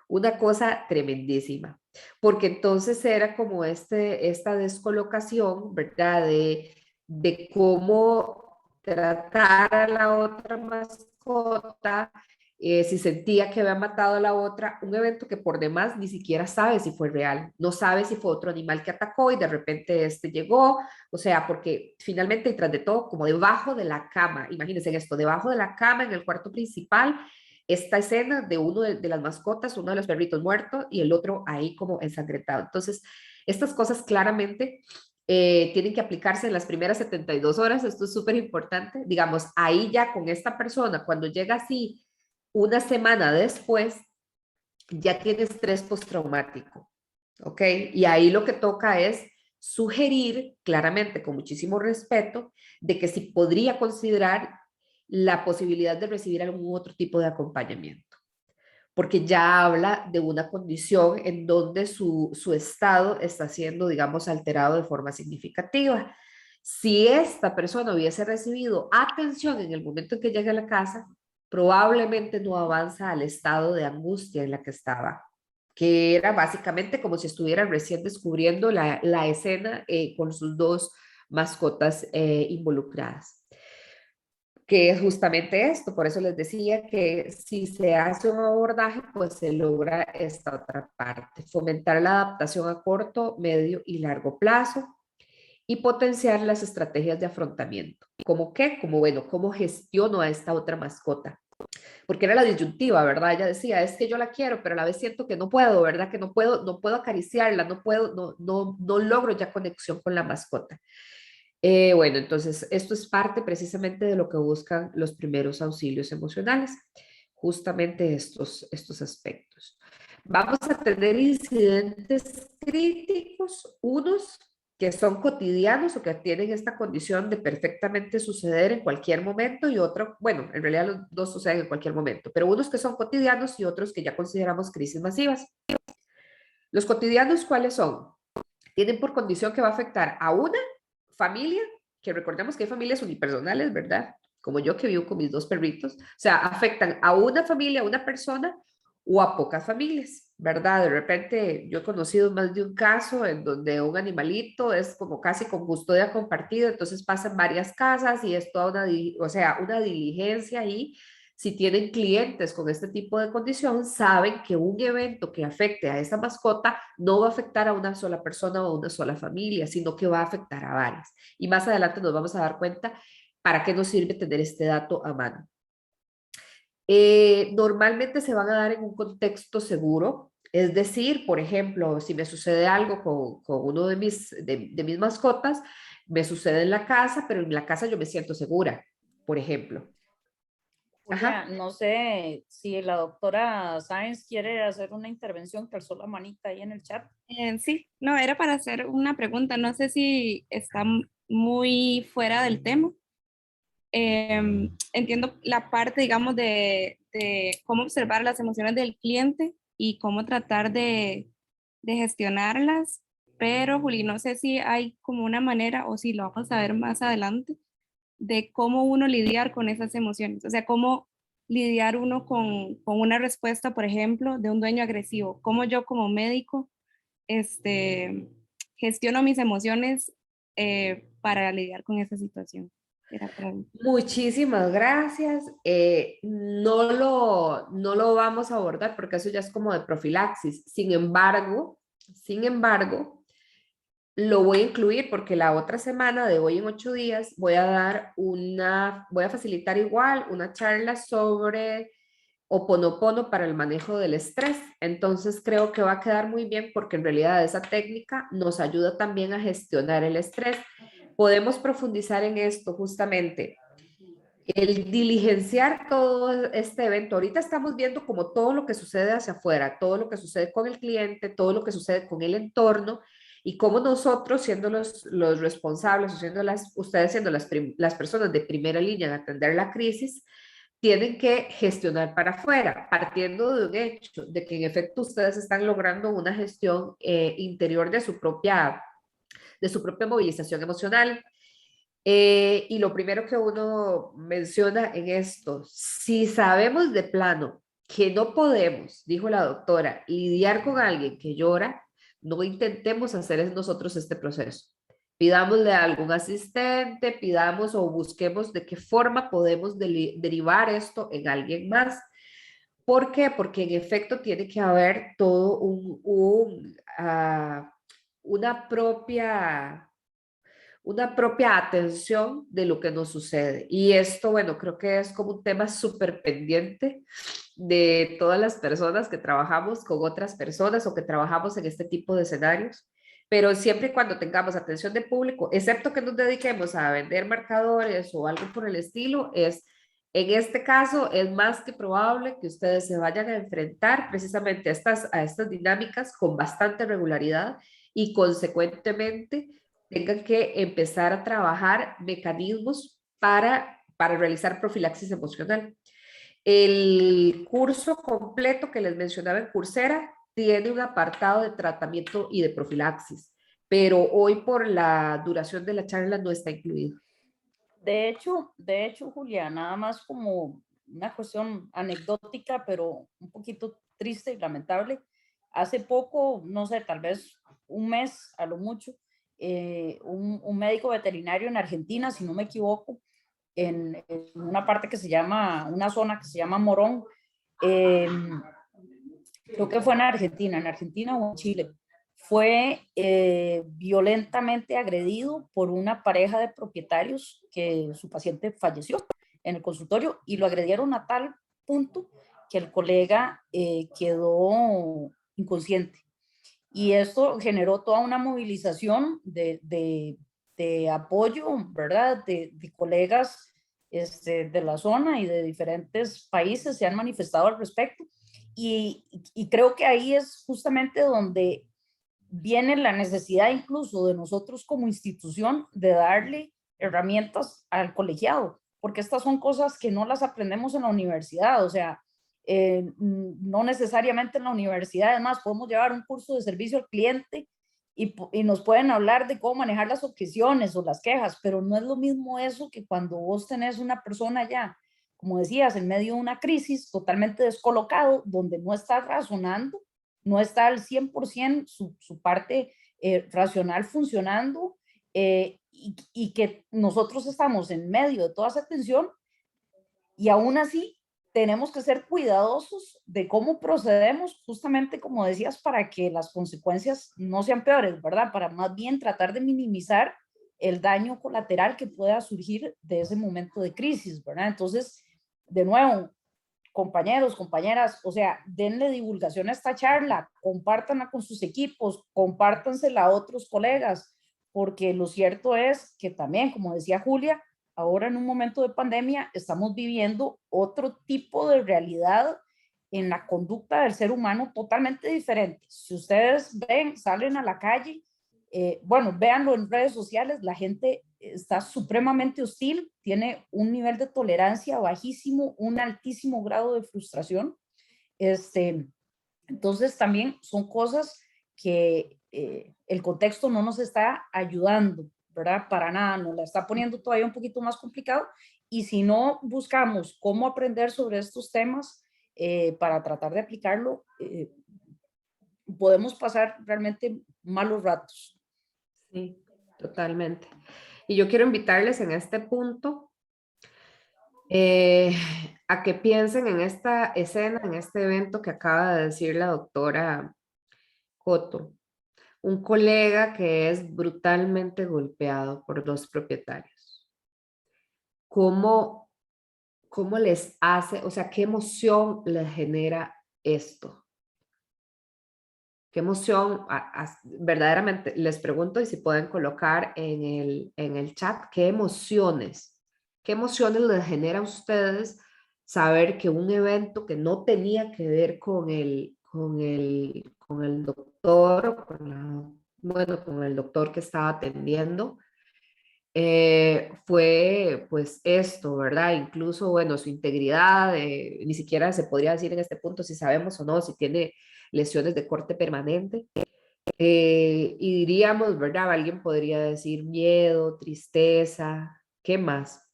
Una cosa tremendísima, porque entonces era como esta descolocación, ¿verdad? De cómo tratar a la otra mascota, si sentía que había matado a la otra, un evento que por demás ni siquiera sabe si fue real, no sabe si fue otro animal que atacó y de repente este llegó, o sea, porque finalmente y tras de todo, como debajo de la cama, imagínense esto, debajo de la cama en el cuarto principal, esta escena de uno de las mascotas, uno de los perritos muerto y el otro ahí como ensangrentado. Entonces, estas cosas claramente tienen que aplicarse en las primeras 72 horas, esto es súper importante, digamos, ahí ya con esta persona, cuando llega así una semana después, ya tiene estrés postraumático, ¿ok? Y ahí lo que toca es sugerir claramente, con muchísimo respeto, de que si podría considerar la posibilidad de recibir algún otro tipo de acompañamiento, porque ya habla de una condición en donde su estado está siendo, digamos, alterado de forma significativa. Si esta persona hubiese recibido atención en el momento en que llega a la casa, probablemente no avanza al estado de angustia en la que estaba, que era básicamente como si estuviera recién descubriendo la escena con sus 2 mascotas involucradas, que es justamente esto. Por eso les decía que si se hace un abordaje, pues se logra esta otra parte, fomentar la adaptación a corto, medio y largo plazo y potenciar las estrategias de afrontamiento. ¿Cómo qué? Como, bueno, ¿cómo gestiono a esta otra mascota? Porque era la disyuntiva, ¿verdad? Ella decía, es que yo la quiero, pero a la vez siento que no puedo, ¿verdad? Que no puedo acariciarla, no logro ya conexión con la mascota. Bueno, entonces esto es parte precisamente de lo que buscan los primeros auxilios emocionales, justamente estos aspectos. Vamos a tener incidentes críticos, unos que son cotidianos o que tienen esta condición de perfectamente suceder en cualquier momento y otro, bueno, en realidad los 2 suceden en cualquier momento, pero unos que son cotidianos y otros que ya consideramos crisis masivas. Los cotidianos, ¿cuáles son? Tienen por condición que va a afectar a una familia, que recordemos que hay familias unipersonales, ¿verdad? Como yo que vivo con mis 2 perritos, o sea, afectan a una familia, a una persona o a pocas familias, ¿verdad? De repente yo he conocido más de un caso en donde un animalito es como casi con custodia compartida, entonces pasan varias casas y es toda una diligencia ahí. Si tienen clientes con este tipo de condición, saben que un evento que afecte a esa mascota no va a afectar a una sola persona o a una sola familia, sino que va a afectar a varias. Y más adelante nos vamos a dar cuenta para qué nos sirve tener este dato a mano. Normalmente se van a dar en un contexto seguro, es decir, por ejemplo, si me sucede algo con uno de mis mascotas, me sucede en la casa, pero en la casa yo me siento segura, por ejemplo. Julia, no sé si la doctora Sáenz quiere hacer una intervención, que alzó la manita ahí en el chat. Sí, no, era para hacer una pregunta, no sé si está muy fuera del tema. Entiendo la parte, digamos, de cómo observar las emociones del cliente y cómo tratar de gestionarlas, pero Juli, no sé si hay como una manera, o si lo vamos a ver más adelante, de cómo uno lidiar con esas emociones, o sea, cómo lidiar uno con una respuesta, por ejemplo, de un dueño agresivo, cómo yo como médico gestiono mis emociones para lidiar con esa situación. Era para mí. Muchísimas gracias. No lo vamos a abordar porque eso ya es como de profilaxis. Sin embargo, lo voy a incluir porque la otra semana, de hoy en 8 días, voy a facilitar igual una charla sobre Ho'oponopono para el manejo del estrés. Entonces creo que va a quedar muy bien porque en realidad esa técnica nos ayuda también a gestionar el estrés. Podemos profundizar en esto justamente. El diligenciar todo este evento. Ahorita estamos viendo como todo lo que sucede hacia afuera, todo lo que sucede con el cliente, todo lo que sucede con el entorno y cómo nosotros, siendo los responsables, ustedes siendo las personas de primera línea en atender la crisis, tienen que gestionar para afuera, partiendo de un hecho, de que en efecto ustedes están logrando una gestión interior de su propia movilización emocional. Y lo primero que uno menciona en esto, si sabemos de plano que no podemos, dijo la doctora, lidiar con alguien que llora, no intentemos hacer nosotros este proceso. Pidámosle a algún asistente, pidamos o busquemos de qué forma podemos derivar esto en alguien más. ¿Por qué? Porque en efecto tiene que haber todo una propia atención de lo que nos sucede. Y esto, bueno, creo que es como un tema súper pendiente de todas las personas que trabajamos con otras personas o que trabajamos en este tipo de escenarios. Pero siempre y cuando tengamos atención de público, excepto que nos dediquemos a vender marcadores o algo por el estilo, en este caso es más que probable que ustedes se vayan a enfrentar precisamente a estas dinámicas con bastante regularidad y consecuentemente tengan que empezar a trabajar mecanismos para realizar profilaxis emocional. El curso completo que les mencionaba en Coursera tiene un apartado de tratamiento y de profilaxis, pero hoy por la duración de la charla no está incluido. De hecho, Julia, nada más como una cuestión anecdótica, pero un poquito triste y lamentable. Hace poco, no sé, tal vez un mes a lo mucho, un médico veterinario en Argentina, si no me equivoco, en una parte que se llama, una zona que se llama Morón, creo que fue en Argentina o en Chile, fue violentamente agredido por una pareja de propietarios que su paciente falleció en el consultorio y lo agredieron a tal punto que el colega quedó inconsciente. Y esto generó toda una movilización de apoyo, ¿verdad? De colegas de la zona y de diferentes países se han manifestado al respecto. Y creo que ahí es justamente donde viene la necesidad incluso de nosotros como institución de darle herramientas al colegiado, porque estas son cosas que no las aprendemos en la universidad, o sea, no necesariamente en la universidad, además podemos llevar un curso de servicio al cliente y nos pueden hablar de cómo manejar las objeciones o las quejas, pero no es lo mismo eso que cuando vos tenés una persona ya, como decías, en medio de una crisis totalmente descolocado, donde no está razonando, no está al 100% su parte racional funcionando y que nosotros estamos en medio de toda esa tensión y aún así tenemos que ser cuidadosos de cómo procedemos, justamente como decías, para que las consecuencias no sean peores, ¿verdad? Para más bien tratar de minimizar el daño colateral que pueda surgir de ese momento de crisis, ¿verdad? Entonces, de nuevo, compañeros, compañeras, o sea, denle divulgación a esta charla, compártanla con sus equipos, compártansela a otros colegas, porque lo cierto es que también, como decía Julia, ahora en un momento de pandemia estamos viviendo otro tipo de realidad en la conducta del ser humano totalmente diferente. Si ustedes ven, salen a la calle, bueno, véanlo en redes sociales, la gente está supremamente hostil, tiene un nivel de tolerancia bajísimo, un altísimo grado de frustración. Entonces también son cosas que el contexto no nos está ayudando, ¿verdad? Para nada, nos la está poniendo todavía un poquito más complicado y si no buscamos cómo aprender sobre estos temas para tratar de aplicarlo, podemos pasar realmente malos ratos. Sí, totalmente. Y yo quiero invitarles en este punto a que piensen en esta escena, en este evento que acaba de decir la doctora Coto. Un colega que es brutalmente golpeado por dos propietarios. ¿Cómo, cómo les hace, o sea, qué emoción les genera esto? ¿Qué emoción, verdaderamente, les pregunto y si pueden colocar en el chat, qué emociones les genera a ustedes saber que un evento que no tenía que ver con el doctor, o bueno, con el doctor que estaba atendiendo, fue pues esto, ¿verdad? Incluso, bueno, su integridad, ni siquiera se podría decir en este punto si sabemos o no, si tiene lesiones de corte permanente. Y diríamos, ¿verdad? Alguien podría decir miedo, tristeza, ¿qué más?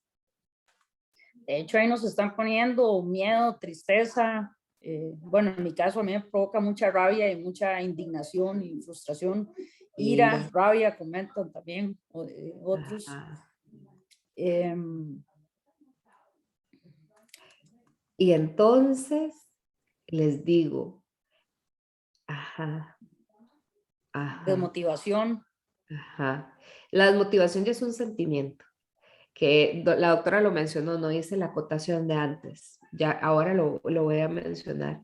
De hecho, ahí nos están poniendo miedo, tristeza. Bueno, en mi caso a mí me provoca mucha rabia y mucha indignación y frustración, ira, rabia, comentan también otros. Ajá. Eh, Y entonces les digo, ajá, ajá, Desmotivación. ajá. La desmotivación ya es un sentimiento que la doctora lo mencionó, no hice la acotación de antes, ya ahora lo voy a mencionar.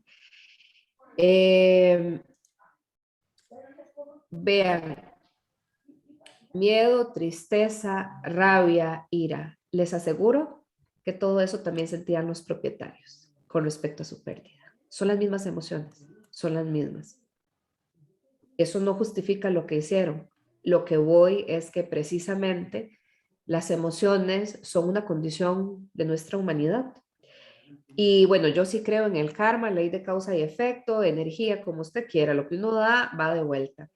Vean, miedo, tristeza, rabia, ira. Les aseguro que todo eso también sentían los propietarios con respecto a su pérdida. Son las mismas emociones, son las mismas. Eso no justifica lo que hicieron. Lo que voy es que precisamente las emociones son una condición de nuestra humanidad. Y bueno, yo sí creo en el karma, ley de causa y efecto, energía, como usted quiera. Lo que uno da, va de vuelta.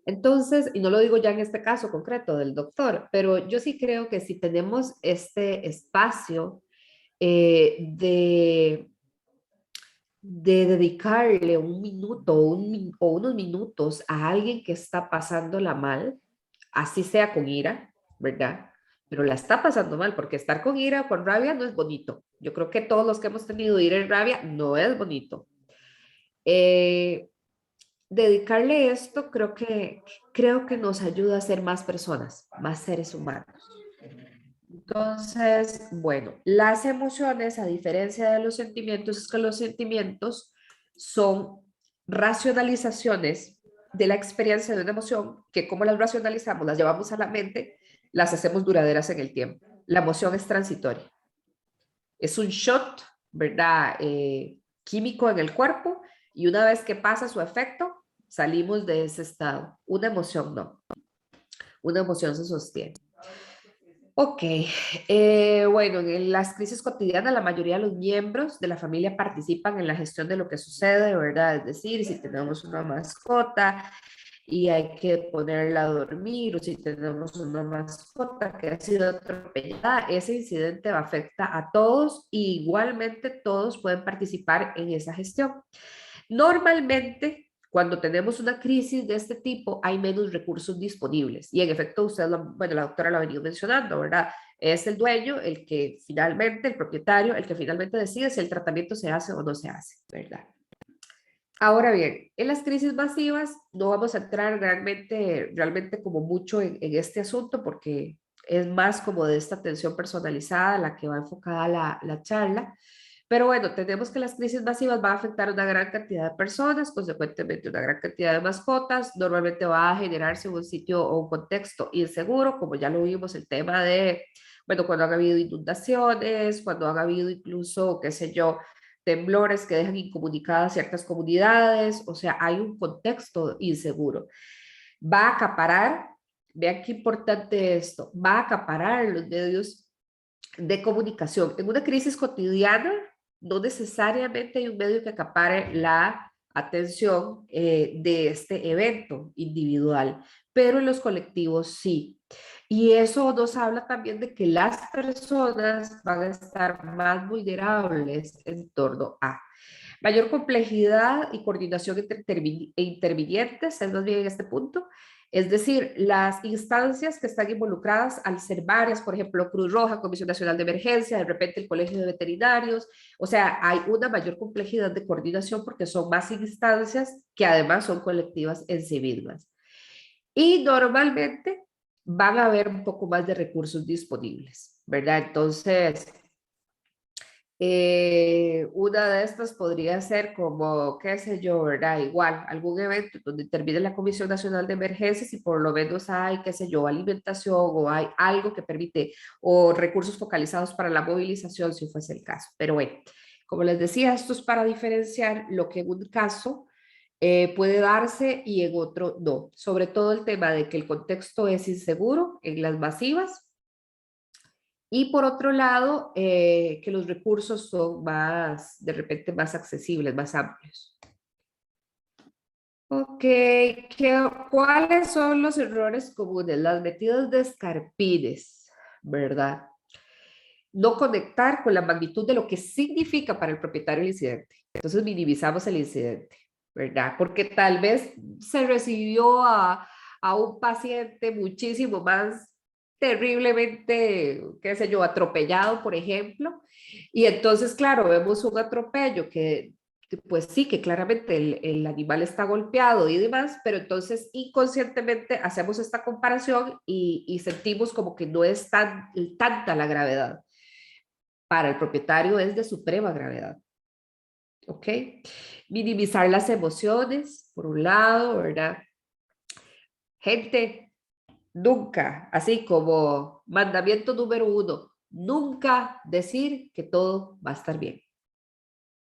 Entonces, y no lo digo ya en este caso concreto del doctor, pero yo sí creo que si tenemos este espacio de dedicarle un minuto o unos minutos a alguien que está pasándola mal, así sea con ira, ¿verdad? Pero la está pasando mal, porque estar con ira o con rabia no es bonito. Yo creo que todos los que hemos tenido ira y rabia no es bonito. Dedicarle esto creo que nos ayuda a ser más personas, más seres humanos. Entonces, bueno, las emociones, a diferencia de los sentimientos, es que los sentimientos son racionalizaciones de la experiencia de una emoción que como las racionalizamos, las llevamos a la mente, las hacemos duraderas en el tiempo. La emoción es transitoria. Es un shot, ¿verdad? Químico en el cuerpo y una vez que pasa su efecto, salimos de ese estado. Una emoción no. Una emoción se sostiene. Ok, bueno, en las crisis cotidianas la mayoría de los miembros de la familia participan en la gestión de lo que sucede, ¿verdad? Es decir, si tenemos una mascota y hay que ponerla a dormir, o si tenemos una mascota que ha sido atropellada, ese incidente afecta a todos y igualmente todos pueden participar en esa gestión. Normalmente, cuando tenemos una crisis de este tipo, hay menos recursos disponibles. Y en efecto, bueno, la doctora lo ha venido mencionando, ¿verdad? Es el dueño, el que finalmente, el propietario, el que finalmente decide si el tratamiento se hace o no se hace, ¿verdad? Ahora bien, en las crisis masivas no vamos a entrar realmente como mucho en este asunto porque es más como de esta atención personalizada la que va enfocada la charla. Pero bueno, tenemos que las crisis masivas van a afectar a una gran cantidad de personas, consecuentemente una gran cantidad de mascotas. Normalmente va a generarse un sitio o un contexto inseguro, como ya lo vimos, el tema de, bueno, cuando han habido inundaciones, cuando han habido incluso, qué sé yo, temblores que dejan incomunicadas ciertas comunidades, o sea, hay un contexto inseguro. Va a acaparar, vean qué importante esto, va a acaparar los medios de comunicación. En una crisis cotidiana, no necesariamente hay un medio que acapare la atención de este evento individual, pero en los colectivos sí. Y eso nos habla también de que las personas van a estar más vulnerables en torno a mayor complejidad y coordinación entre intervinientes, es más bien en este punto, Es decir, las instancias que están involucradas, al ser varias, por ejemplo, Cruz Roja, Comisión Nacional de Emergencia, de repente el Colegio de Veterinarios, o sea, hay una mayor complejidad de coordinación porque son más instancias que además son colectivas en sí mismas. Y normalmente van a haber un poco más de recursos disponibles, ¿verdad? Entonces, una de estas podría ser como, qué sé yo, ¿verdad? Igual, algún evento donde interviene la Comisión Nacional de Emergencias y por lo menos hay, qué sé yo, alimentación o hay algo que permite, o recursos focalizados para la movilización, si fuese el caso. Pero bueno, como les decía, esto es para diferenciar lo que en un caso puede darse y en otro no. Sobre todo el tema de que el contexto es inseguro en las masivas. Y por otro lado, que los recursos son más, de repente, más accesibles, más amplios. Ok, ¿cuáles son los errores comunes? Las metidas de escarpines, ¿verdad? No conectar con la magnitud de lo que significa para el propietario el incidente. Entonces minimizamos el incidente, ¿verdad? Porque tal vez se recibió a un paciente muchísimo más terriblemente, qué sé yo, atropellado, por ejemplo, y entonces, claro, vemos un atropello que pues sí, que claramente el animal está golpeado y demás, pero entonces inconscientemente hacemos esta comparación y sentimos como que no es tanta la gravedad. Para el propietario es de suprema gravedad. ¿Ok? Minimizar las emociones, por un lado, ¿verdad? Gente, nunca, así como mandamiento número 1, nunca decir que todo va a estar bien.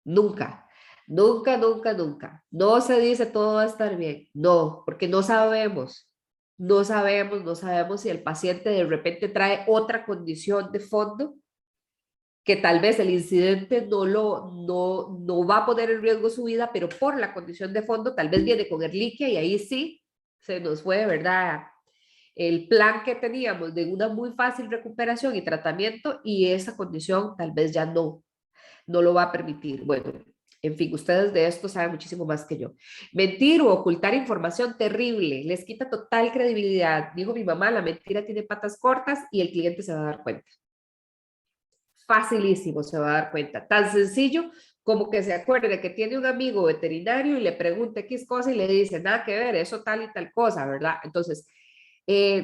Nunca, nunca, nunca, nunca. No se dice todo va a estar bien. No, porque no sabemos. No sabemos, no sabemos si el paciente de repente trae otra condición de fondo que tal vez el incidente no va a poner en riesgo su vida, pero por la condición de fondo tal vez viene con erliquia y ahí sí se nos fue, ¿verdad? El plan que teníamos de una muy fácil recuperación y tratamiento y esa condición tal vez ya no lo va a permitir. Bueno, en fin, ustedes de esto saben muchísimo más que yo. Mentir o ocultar información terrible, les quita total credibilidad. Dijo mi mamá, la mentira tiene patas cortas y el cliente se va a dar cuenta. Facilísimo se va a dar cuenta. Tan sencillo como que se acuerde de que tiene un amigo veterinario y le pregunte X cosa y le dice, nada que ver, eso tal y tal cosa, ¿verdad? Entonces,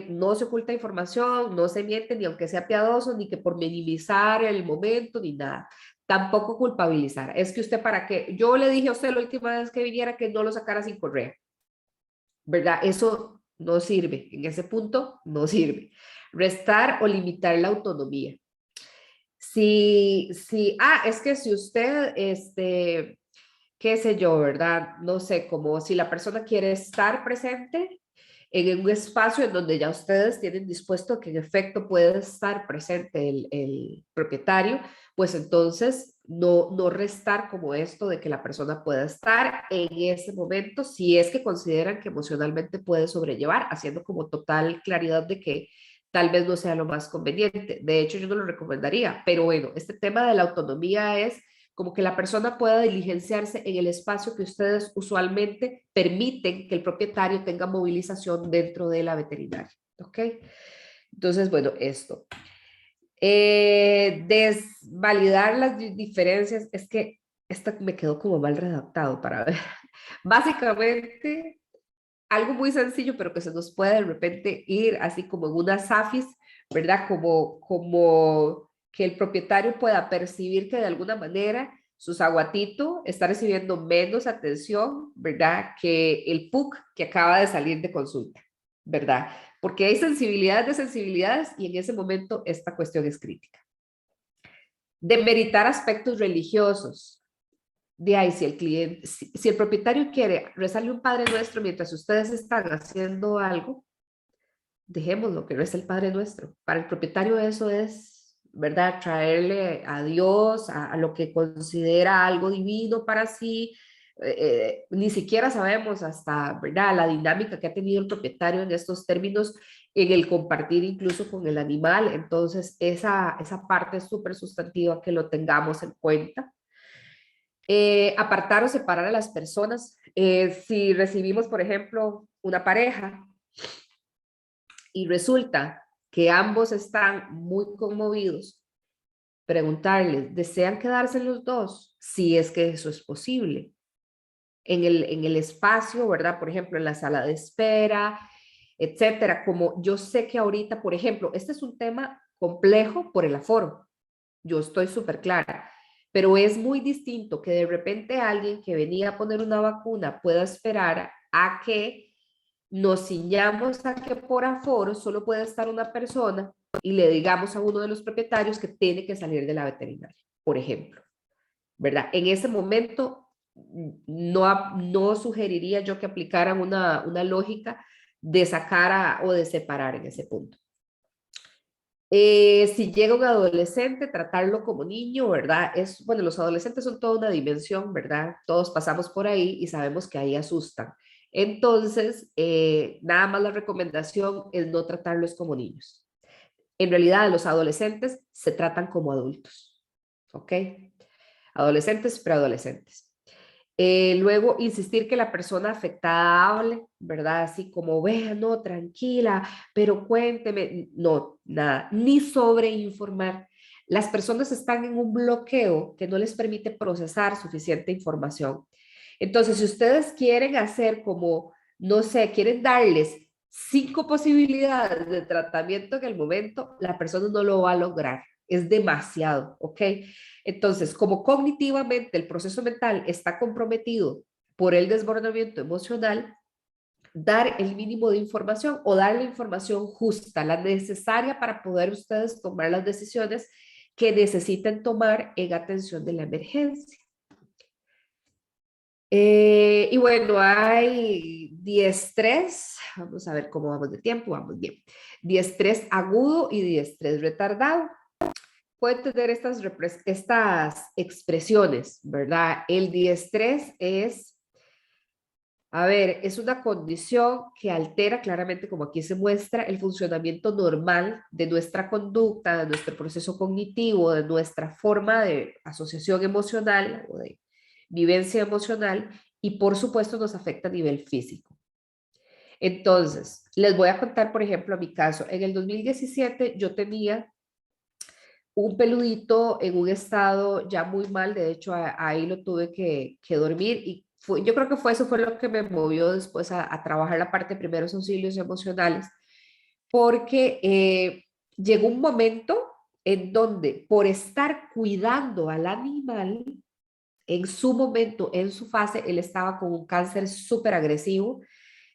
no se oculta información, no se miente ni aunque sea piadoso, ni que por minimizar el momento, ni nada. Tampoco culpabilizar. Es que usted para qué, yo le dije a usted la última vez que viniera que no lo sacara sin correa, ¿verdad? Eso no sirve, en ese punto no sirve. Restar o limitar la autonomía. Es que si usted, qué sé yo, ¿verdad? No sé, como si la persona quiere estar presente en un espacio en donde ya ustedes tienen dispuesto que en efecto puede estar presente el propietario, pues entonces no restar como esto de que la persona pueda estar en ese momento si es que consideran que emocionalmente puede sobrellevar, haciendo como total claridad de que tal vez no sea lo más conveniente. De hecho, yo no lo recomendaría, pero bueno, este tema de la autonomía es como que la persona pueda diligenciarse en el espacio que ustedes usualmente permiten que el propietario tenga movilización dentro de la veterinaria. ¿Ok? Entonces, bueno, esto. Desvalidar las diferencias, es que esta me quedó como mal redactado para ver. Básicamente, algo muy sencillo, pero que se nos puede de repente ir así como en una SAFIS, ¿verdad? Como que el propietario pueda percibir que de alguna manera su zaguatito está recibiendo menos atención, ¿verdad? Que el PUC que acaba de salir de consulta, ¿verdad? Porque hay sensibilidades de sensibilidades y en ese momento esta cuestión es crítica. Demeritar aspectos religiosos. De ahí, si el propietario quiere rezarle un Padre Nuestro mientras ustedes están haciendo algo, dejémoslo que reza el Padre Nuestro. Para el propietario eso es, ¿verdad? Traerle a Dios, a lo que considera algo divino para sí. Ni siquiera sabemos hasta, ¿verdad? La dinámica que ha tenido el propietario en estos términos, en el compartir incluso con el animal. Entonces, esa parte es súper sustantiva que lo tengamos en cuenta. Apartar o separar a las personas. Si recibimos, por ejemplo, una pareja y resulta que ambos están muy conmovidos, preguntarles, ¿desean quedarse los dos? Si es que eso es posible. En el espacio, ¿verdad? Por ejemplo, en la sala de espera, etcétera. Como yo sé que ahorita, por ejemplo, este es un tema complejo por el aforo. Yo estoy súper clara. Pero es muy distinto que de repente alguien que venía a poner una vacuna pueda esperar a que nos ciñamos a que por aforo solo puede estar una persona y le digamos a uno de los propietarios que tiene que salir de la veterinaria, por ejemplo, ¿verdad? En ese momento no sugeriría yo que aplicaran una lógica de sacar o de separar en ese punto. Si llega un adolescente, tratarlo como niño, ¿verdad? Bueno, los adolescentes son toda una dimensión, ¿verdad? Todos pasamos por ahí y sabemos que ahí asustan. Entonces, nada más la recomendación es no tratarlos como niños. En realidad, los adolescentes se tratan como adultos, ¿ok? Adolescentes, preadolescentes. Luego, insistir que la persona afectada hable, ¿verdad? Así como, vea, no, tranquila, pero cuénteme. No, nada, ni sobreinformar. Las personas están en un bloqueo que no les permite procesar suficiente información. Entonces, si ustedes quieren hacer como, no sé, quieren darles 5 posibilidades de tratamiento en el momento, la persona no lo va a lograr. Es demasiado, ¿ok? Entonces, como cognitivamente el proceso mental está comprometido por el desbordamiento emocional, dar el mínimo de información o dar la información justa, la necesaria para poder ustedes tomar las decisiones que necesiten tomar en atención de la emergencia. Y bueno, hay diestrés, vamos a ver cómo vamos de tiempo, vamos bien. Diestrés agudo y diestrés retardado. Pueden tener estas expresiones, ¿verdad? El diestrés es, a ver, es una condición que altera claramente, como aquí se muestra, el funcionamiento normal de nuestra conducta, de nuestro proceso cognitivo, de nuestra forma de asociación emocional o de vivencia emocional y por supuesto nos afecta a nivel físico. Entonces, les voy a contar, por ejemplo, mi caso. En el 2017 yo tenía un peludito en un estado ya muy mal, de hecho ahí lo tuve que dormir y yo creo que eso fue lo que me movió después a trabajar la parte de primeros auxilios emocionales, porque llegó un momento en donde por estar cuidando al animal, en su momento, en su fase, él estaba con un cáncer súper agresivo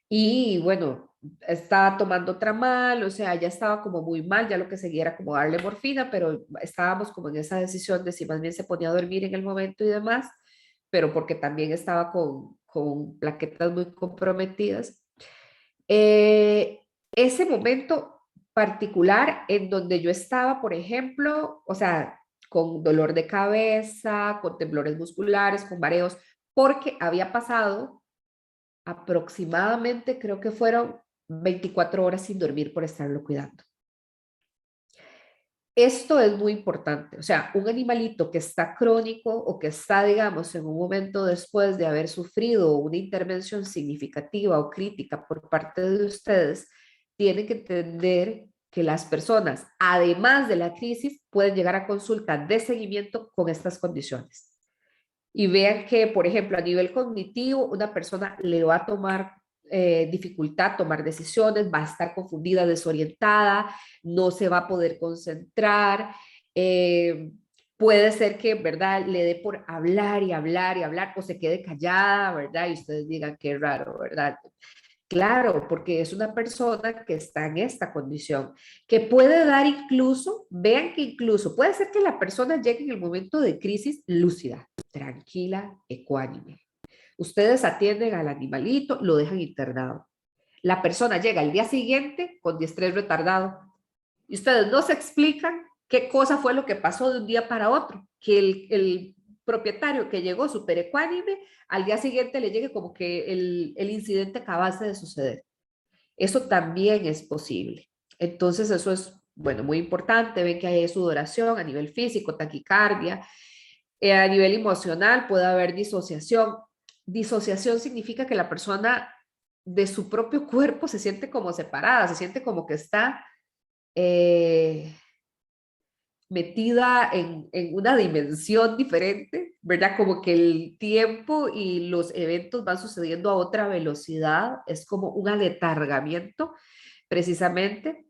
y bueno, estaba tomando tramal, o sea, ya estaba como muy mal, ya lo que seguía era como darle morfina, pero estábamos como en esa decisión de si más bien se ponía a dormir en el momento y demás, pero porque también estaba con plaquetas muy comprometidas. Ese momento particular en donde yo estaba, por ejemplo, o sea, con dolor de cabeza, con temblores musculares, con mareos, porque había pasado aproximadamente, creo que fueron 24 horas sin dormir por estarlo cuidando. Esto es muy importante, o sea, un animalito que está crónico o que está, digamos, en un momento después de haber sufrido una intervención significativa o crítica por parte de ustedes, tiene que entender que las personas, además de la crisis, pueden llegar a consulta de seguimiento con estas condiciones. Y vean que, por ejemplo, a nivel cognitivo, una persona le va a tomar dificultad tomar decisiones, va a estar confundida, desorientada, no se va a poder concentrar, puede ser que, ¿verdad?, le dé por hablar y hablar y hablar o se quede callada, ¿verdad? Y ustedes digan qué raro, ¿verdad? Claro, porque es una persona que está en esta condición, que puede dar incluso, vean que incluso puede ser que la persona llegue en el momento de crisis lúcida, tranquila, ecuánime. Ustedes atienden al animalito, lo dejan internado. La persona llega al día siguiente con diestrés retardado. Y ustedes no se explican qué cosa fue lo que pasó de un día para otro. Que el propietario que llegó súper ecuánime, al día siguiente le llegue como que el incidente acabase de suceder. Eso también es posible. Entonces eso es, bueno, muy importante. Ven que hay sudoración a nivel físico, taquicardia. A nivel emocional puede haber disociación. Disociación significa que la persona de su propio cuerpo se siente como separada, se siente como que está metida en una dimensión diferente, ¿verdad? Como que el tiempo y los eventos van sucediendo a otra velocidad, es como un aletargamiento, precisamente.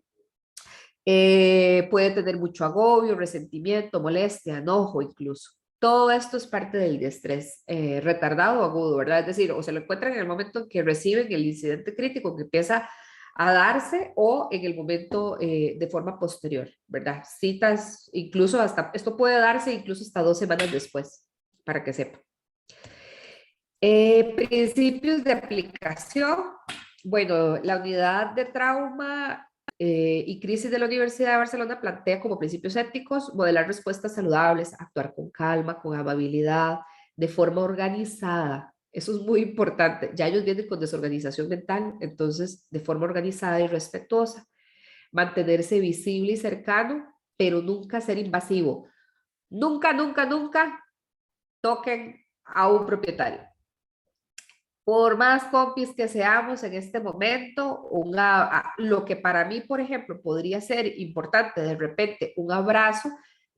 Puede tener mucho agobio, resentimiento, molestia, enojo incluso. Todo esto es parte del estrés retardado o agudo, ¿verdad? Es decir, o se lo encuentran en el momento en que reciben el incidente crítico que empieza a darse o en el momento de forma posterior, ¿verdad? Citas, incluso hasta, esto puede darse incluso hasta 2 semanas después, para que sepan. Principios de aplicación. Bueno, la unidad de trauma y crisis de la Universidad de Barcelona plantea como principios éticos modelar respuestas saludables, actuar con calma, con amabilidad, de forma organizada. Eso es muy importante. Ya ellos vienen con desorganización mental, entonces de forma organizada y respetuosa. Mantenerse visible y cercano, pero nunca ser invasivo. Nunca, nunca, nunca toquen a un propietario. Por más compis que seamos en este momento, lo que para mí, por ejemplo, podría ser importante de repente un abrazo,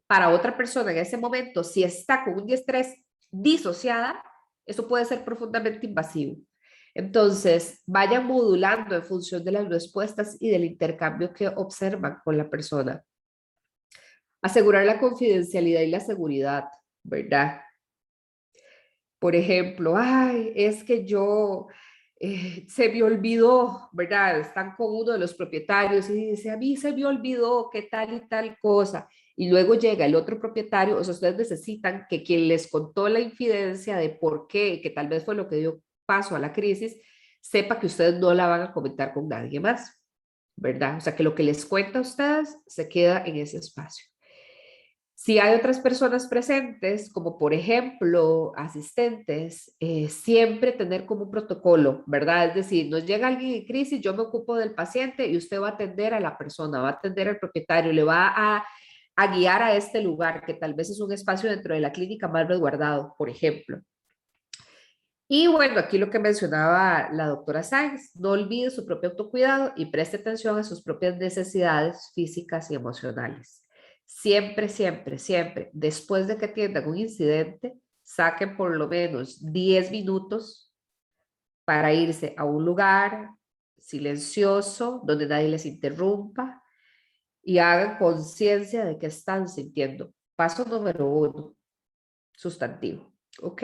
para otra persona en ese momento, si está con un estrés disociada, eso puede ser profundamente invasivo. Entonces, vayan modulando en función de las respuestas y del intercambio que observan con la persona. Asegurar la confidencialidad y la seguridad, ¿verdad? Por ejemplo, ay, es que se me olvidó, ¿verdad? Están con uno de los propietarios y dice, a mí se me olvidó que tal y tal cosa. Y luego llega el otro propietario, o sea, ustedes necesitan que quien les contó la infidencia de por qué, que tal vez fue lo que dio paso a la crisis, sepa que ustedes no la van a comentar con nadie más, ¿verdad? O sea, que lo que les cuenta a ustedes se queda en ese espacio. Si hay otras personas presentes, como por ejemplo asistentes, siempre tener como un protocolo, ¿verdad? Es decir, nos llega alguien en crisis, yo me ocupo del paciente y usted va a atender a la persona, va a atender al propietario, le va a guiar a este lugar, que tal vez es un espacio dentro de la clínica más resguardado, por ejemplo. Y bueno, aquí lo que mencionaba la doctora Sáenz, no olvide su propio autocuidado y preste atención a sus propias necesidades físicas y emocionales. Siempre, siempre, siempre, después de que atiendan un incidente, saquen por lo menos 10 minutos para irse a un lugar silencioso, donde nadie les interrumpa y hagan conciencia de que están sintiendo. Paso número 1, sustantivo, ¿ok?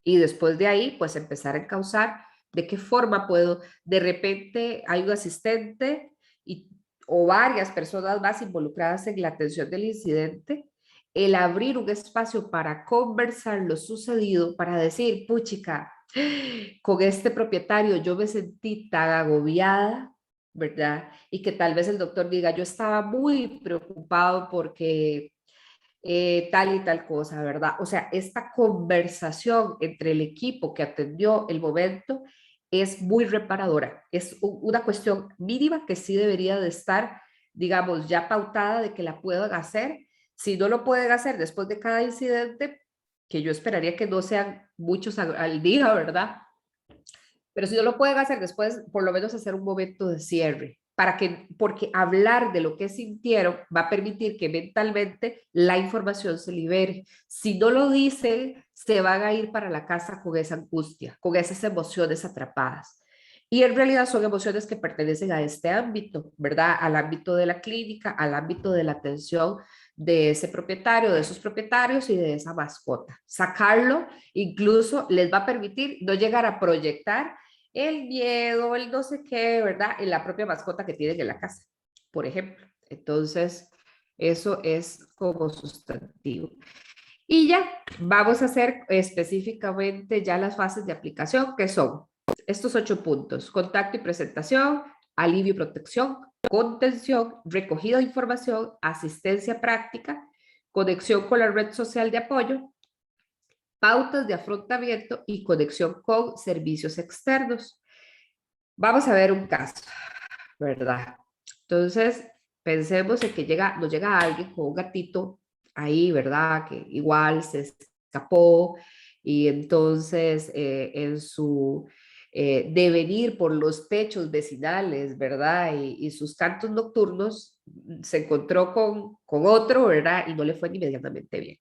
Y después de ahí, pues empezar a encauzar de qué forma puedo, de repente hay un asistente o varias personas más involucradas en la atención del incidente, el abrir un espacio para conversar lo sucedido, para decir, puchica, con este propietario yo me sentí tan agobiada, ¿verdad? Y que tal vez el doctor diga, yo estaba muy preocupado porque tal y tal cosa, ¿verdad? O sea, esta conversación entre el equipo que atendió el momento es muy reparadora. Es una cuestión mínima que sí debería de estar, digamos, ya pautada de que la puedan hacer. Si no lo pueden hacer después de cada incidente, que yo esperaría que no sean muchos al día, ¿verdad? Pero si no lo pueden hacer después, por lo menos hacer un momento de cierre, porque hablar de lo que sintieron va a permitir que mentalmente la información se libere. Si no lo dicen, se van a ir para la casa con esa angustia, con esas emociones atrapadas. Y en realidad son emociones que pertenecen a este ámbito, ¿verdad? Al ámbito de la clínica, al ámbito de la atención de ese propietario, de esos propietarios y de esa mascota. Sacarlo incluso les va a permitir no llegar a proyectar el miedo, el no sé qué, ¿verdad? En la propia mascota que tienen en la casa, por ejemplo. Entonces, eso es como sustantivo. Y ya, vamos a hacer específicamente ya las fases de aplicación, que son estos 8 puntos: contacto y presentación, alivio y protección, contención, recogida de información, asistencia práctica, conexión con la red social de apoyo, pautas de afrontamiento y conexión con servicios externos. Vamos a ver un caso, ¿verdad? Entonces, pensemos en que nos llega alguien con un gatito ahí, ¿verdad? Que igual se escapó y entonces de venir por los techos vecinales, ¿verdad? Y sus cantos nocturnos, se encontró con otro, ¿verdad? Y no le fue inmediatamente bien.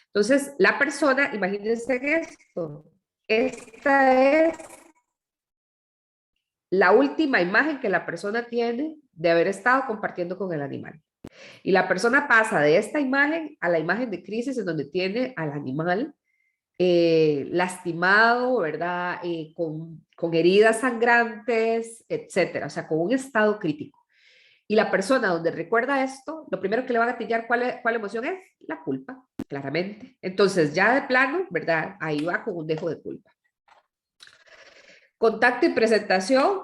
Entonces, la persona, imagínense esto, esta es la última imagen que la persona tiene de haber estado compartiendo con el animal. Y la persona pasa de esta imagen a la imagen de crisis en donde tiene al animal lastimado, ¿verdad? Con heridas sangrantes, etcétera, o sea, con un estado crítico. Y la persona donde recuerda esto, lo primero que le va a gatillar, ¿cuál emoción es? La culpa, claramente. Entonces, ya de plano, ¿verdad? Ahí va con un dejo de culpa. Contacto y presentación,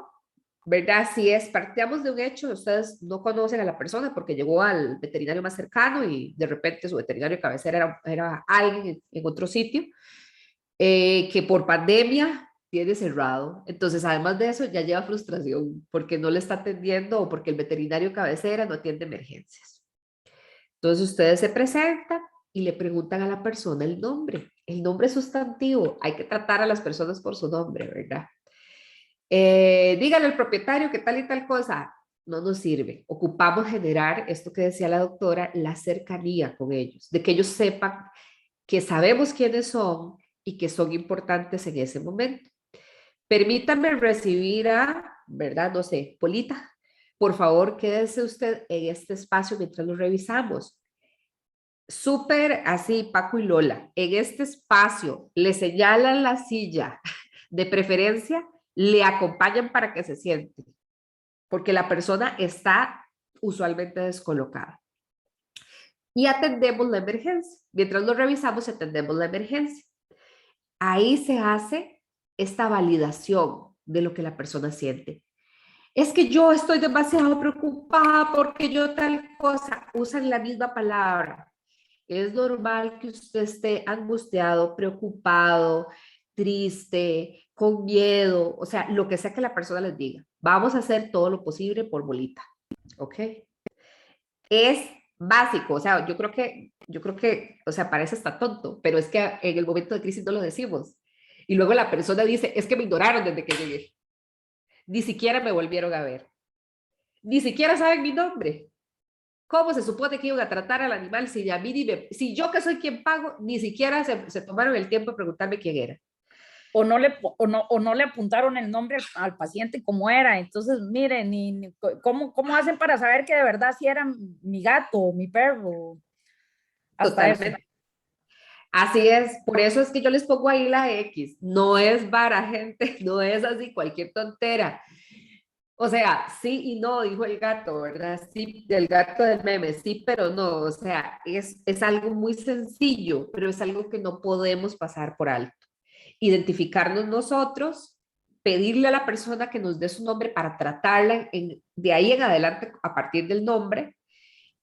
¿verdad? Si partíamos de un hecho, ustedes no conocen a la persona porque llegó al veterinario más cercano y de repente su veterinario de cabecera era alguien en otro sitio que por pandemia tiene cerrado. Entonces, además de eso, ya lleva frustración porque no le está atendiendo o porque el veterinario cabecera no atiende emergencias. Entonces, ustedes se presentan y le preguntan a la persona el nombre. El nombre sustantivo. Hay que tratar a las personas por su nombre, ¿verdad? Dígale al propietario que tal y tal cosa. No nos sirve. Ocupamos generar esto que decía la doctora, la cercanía con ellos, de que ellos sepan que sabemos quiénes son y que son importantes en ese momento. Permítame recibir ¿verdad? No sé, Polita. Por favor, quédese usted en este espacio mientras lo revisamos. Súper así, Paco y Lola. En este espacio le señalan la silla, de preferencia, le acompañan para que se siente, porque la persona está usualmente descolocada. Y atendemos la emergencia. Mientras lo revisamos, atendemos la emergencia. Ahí se hace esta validación de lo que la persona siente. Es que yo estoy demasiado preocupada porque yo tal cosa. Usan la misma palabra. Es normal que usted esté angustiado, preocupado, triste, con miedo, o sea, lo que sea que la persona les diga. Vamos a hacer todo lo posible por Bolita, ¿ok? Es básico, o sea, yo creo que, o sea, parece hasta tonto, pero es que en el momento de crisis no lo decimos. Y luego la persona dice, es que me ignoraron desde que llegué. Ni siquiera me volvieron a ver. Ni siquiera saben mi nombre. ¿Cómo se supone que iban a tratar al animal si a mí si yo que soy quien pago, ni siquiera se tomaron el tiempo de preguntarme quién era? O no le apuntaron el nombre al paciente como era. Entonces, miren, ¿cómo hacen para saber que de verdad sí era mi gato o mi perro? Hasta Totalmente. eso. Así es, por eso es que yo les pongo ahí la X. No es vara, gente, no es así cualquier tontera. O sea, sí y no, dijo el gato, ¿verdad? Sí, el gato del meme, sí, pero no. O sea, es algo muy sencillo, pero es algo que no podemos pasar por alto. Identificarnos nosotros, pedirle a la persona que nos dé su nombre para tratarla de ahí en adelante a partir del nombre,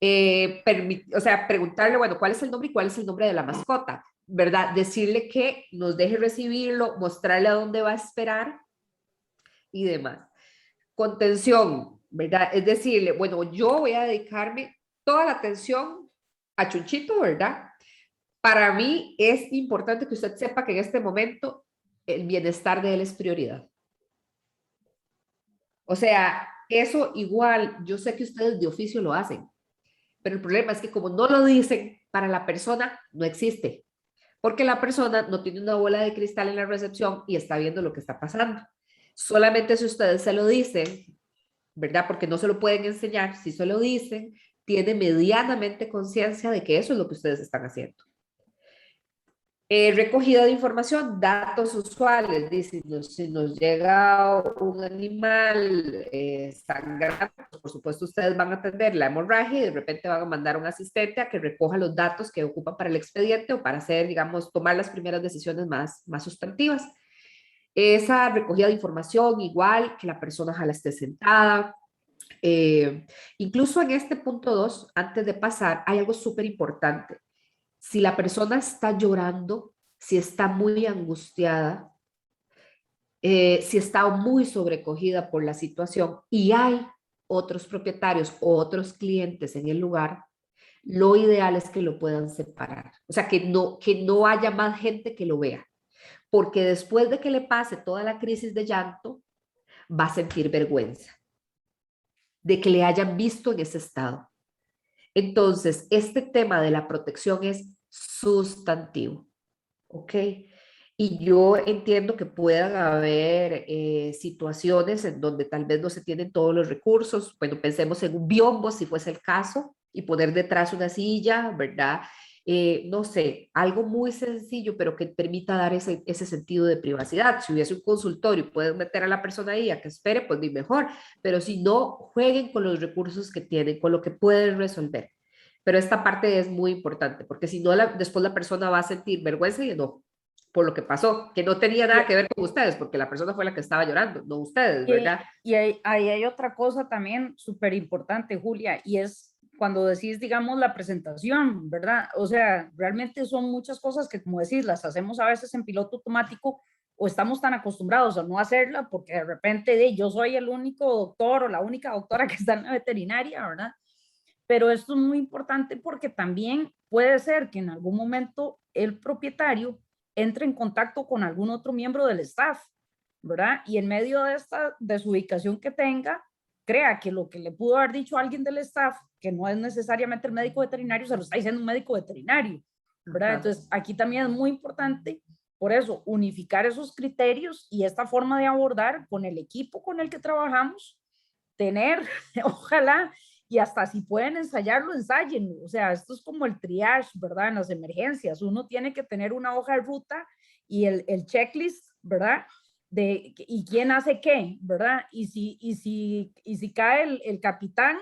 o sea, preguntarle, bueno, ¿cuál es el nombre y cuál es el nombre de la mascota? ¿Verdad? Decirle que nos deje recibirlo, mostrarle a dónde va a esperar y demás. Contención, ¿verdad? Es decirle, bueno, yo voy a dedicarme toda la atención a Chunchito, ¿verdad? Para mí es importante que usted sepa que en este momento el bienestar de él es prioridad. O sea, eso igual, yo sé que ustedes de oficio lo hacen, pero el problema es que como no lo dicen, para la persona no existe, porque la persona no tiene una bola de cristal en la recepción y está viendo lo que está pasando. Solamente si ustedes se lo dicen, ¿verdad? Porque no se lo pueden enseñar, si se lo dicen, tiene medianamente conciencia de que eso es lo que ustedes están haciendo. Recogida de información, datos usuales, dice, si nos llega un animal sangrando, por supuesto ustedes van a atender la hemorragia y de repente van a mandar a un asistente a que recoja los datos que ocupan para el expediente o para hacer, digamos, tomar las primeras decisiones más sustantivas. Esa recogida de información, igual que la persona ojalá esté sentada. Incluso en este punto 2, antes de pasar, hay algo súper importante. Si la persona está llorando, si está muy angustiada, si está muy sobrecogida por la situación y hay otros propietarios o otros clientes en el lugar, lo ideal es que lo puedan separar. O sea, que no haya más gente que lo vea. porque después de que le pase toda la crisis de llanto, va a sentir vergüenza de que le hayan visto en ese estado. Entonces, este tema de la protección es sustantivo, ¿ok? Y yo entiendo que puedan haber situaciones en donde tal vez no se tienen todos los recursos. Bueno, pensemos en un biombo, si fuese el caso, y poner detrás una silla, ¿verdad? No sé, algo muy sencillo, pero que permita dar ese sentido de privacidad. Si hubiese un consultorio y pueden meter a la persona ahí a que espere, pues ni mejor. Pero si no, jueguen con los recursos que tienen, con lo que pueden resolver. Pero esta parte es muy importante, porque si no, después la persona va a sentir vergüenza y enojo por lo que pasó, que no tenía nada que ver con ustedes, porque la persona fue la que estaba llorando, no ustedes, ¿verdad? Y ahí hay otra cosa también súper importante, Julia, y es cuando decís, digamos, la presentación, ¿verdad? O sea, realmente son muchas cosas que, como decís, las hacemos a veces en piloto automático o estamos tan acostumbrados a no hacerla porque de repente yo soy el único doctor o la única doctora que está en la veterinaria, ¿verdad? Pero esto es muy importante porque también puede ser que en algún momento el propietario entre en contacto con algún otro miembro del staff, ¿verdad? Y en medio de esta desubicación que tenga, crea que lo que le pudo haber dicho alguien del staff, que no es necesariamente el médico veterinario, se lo está diciendo un médico veterinario, ¿verdad? Ajá. Entonces, aquí también es muy importante, por eso, unificar esos criterios y esta forma de abordar con el equipo con el que trabajamos, tener, ojalá, y hasta si pueden ensayarlo, ensayen. O sea, esto es como el triage, ¿verdad? En las emergencias, uno tiene que tener una hoja de ruta y el checklist, ¿verdad? Y quién hace qué, ¿verdad? Y si cae el capitán,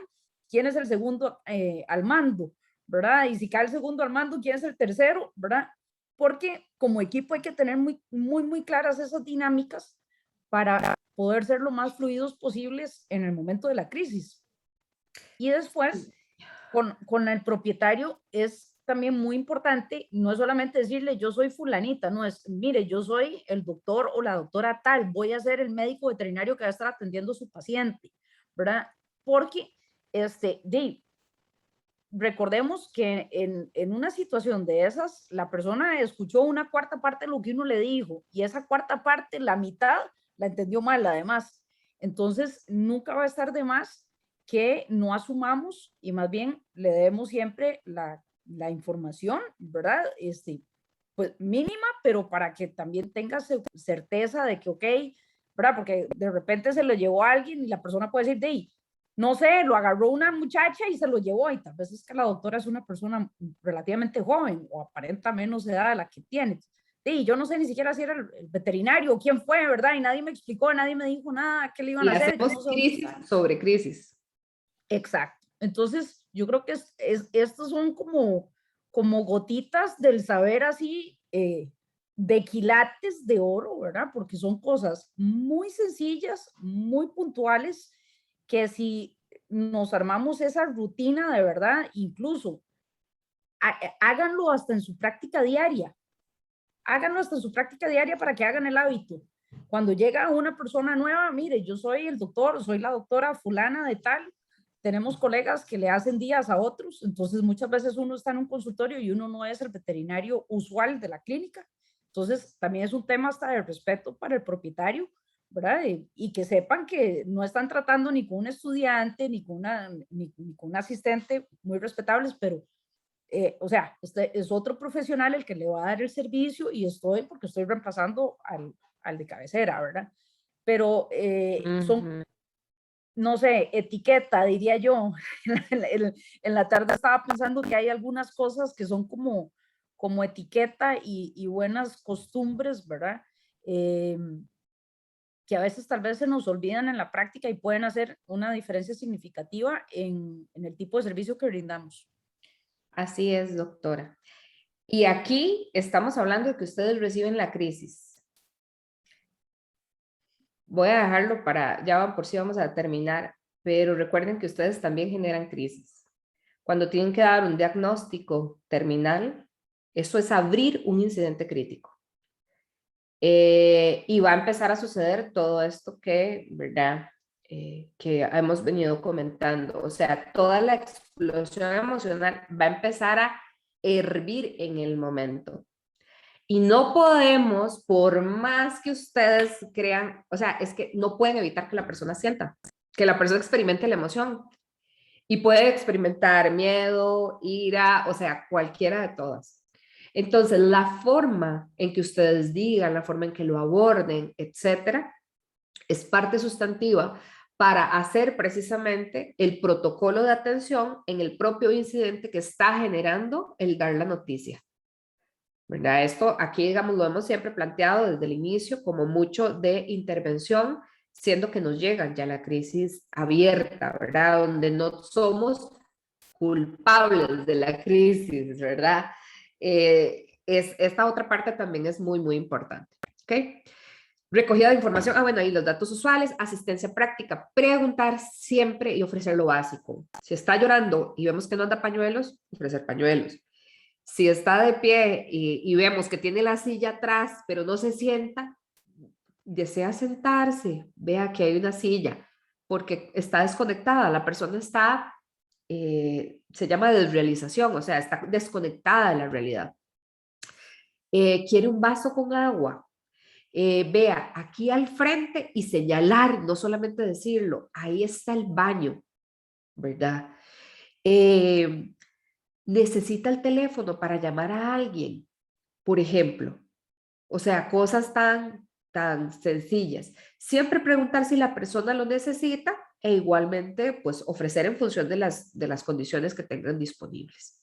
¿quién es el segundo al mando, ¿verdad? Y si cae el segundo al mando, ¿quién es el tercero, ¿verdad? Porque como equipo hay que tener muy claras esas dinámicas para poder ser lo más fluidos posibles en el momento de la crisis. Y después, con el propietario es también muy importante, no es solamente decirle yo soy fulanita, no es, mire, yo soy el doctor o la doctora tal, voy a ser el médico veterinario que va a estar atendiendo a su paciente, ¿verdad? Porque, recordemos que en una situación de esas, la persona escuchó una cuarta parte de lo que uno le dijo y esa cuarta parte, la mitad, la entendió mal además. Entonces, nunca va a estar de más que no asumamos y más bien le demos siempre la información, ¿verdad? Pues mínima, pero para que también tengas certeza de que, ok, ¿verdad? Porque de repente se lo llevó a alguien y la persona puede decir, de no sé, lo agarró una muchacha y se lo llevó y tal vez es que la doctora es una persona relativamente joven o aparenta menos edad de la que tiene. Sí, yo no sé ni siquiera si era el veterinario o quién fue, ¿verdad? Y nadie me explicó, nadie me dijo nada, qué le iban a hacer. Hacemos crisis sobre crisis. Exacto. Entonces, yo creo que estos son como gotitas del saber así, de quilates de oro, ¿verdad? Porque son cosas muy sencillas, muy puntuales, que si nos armamos esa rutina de verdad, incluso háganlo hasta en su práctica diaria. Háganlo hasta en su práctica diaria para que hagan el hábito. Cuando llega una persona nueva, mire, yo soy el doctor, soy la doctora fulana de tal, tenemos colegas que le hacen días a otros, entonces muchas veces uno está en un consultorio y uno no es el veterinario usual de la clínica, entonces también es un tema hasta de respeto para el propietario, ¿verdad? Y que sepan que no están tratando ni con un estudiante, ni con un asistente, muy respetables, pero o sea, este es otro profesional el que le va a dar el servicio y porque estoy reemplazando al de cabecera, ¿verdad? Pero son, no sé, etiqueta, diría yo. En la tarde estaba pensando que hay algunas cosas que son como etiqueta y buenas costumbres, ¿verdad? Que a veces tal vez se nos olvidan en la práctica y pueden hacer una diferencia significativa en el tipo de servicio que brindamos. Así es, doctora. Y aquí estamos hablando de que ustedes reciben la crisis. Voy a dejarlo ya por sí vamos a terminar, pero recuerden que ustedes también generan crisis. Cuando tienen que dar un diagnóstico terminal, eso es abrir un incidente crítico. Y va a empezar a suceder todo esto ¿verdad? Que hemos venido comentando. O sea, toda la explosión emocional va a empezar a hervir en el momento. Y no podemos, por más que ustedes crean, o sea, es que no pueden evitar que la persona sienta, que la persona experimente la emoción. Y puede experimentar miedo, ira, o sea, cualquiera de todas. Entonces, la forma en que ustedes digan, la forma en que lo aborden, etcétera, es parte sustantiva para hacer precisamente el protocolo de atención en el propio incidente que está generando el dar la noticia. ¿Verdad? Esto aquí, digamos, lo hemos siempre planteado desde el inicio como mucho de intervención, siendo que nos llega ya la crisis abierta, ¿verdad? Donde no somos culpables de la crisis, ¿verdad? Esta otra parte también es muy, muy importante, ¿ok? Recogida de información, bueno, ahí los datos usuales, asistencia práctica, preguntar siempre y ofrecer lo básico. Si está llorando y vemos que no anda pañuelos, ofrecer pañuelos. Si está de pie y vemos que tiene la silla atrás, pero no se sienta, desea sentarse, vea que hay una silla, porque está desconectada, la persona está, se llama desrealización, o sea, está desconectada de la realidad. Quiere un vaso con agua, vea aquí al frente y señalar, no solamente decirlo, ahí está el baño, ¿verdad? Necesita el teléfono para llamar a alguien, por ejemplo. O sea, cosas tan sencillas. Siempre preguntar si la persona lo necesita e igualmente, pues, ofrecer en función de las condiciones que tengan disponibles.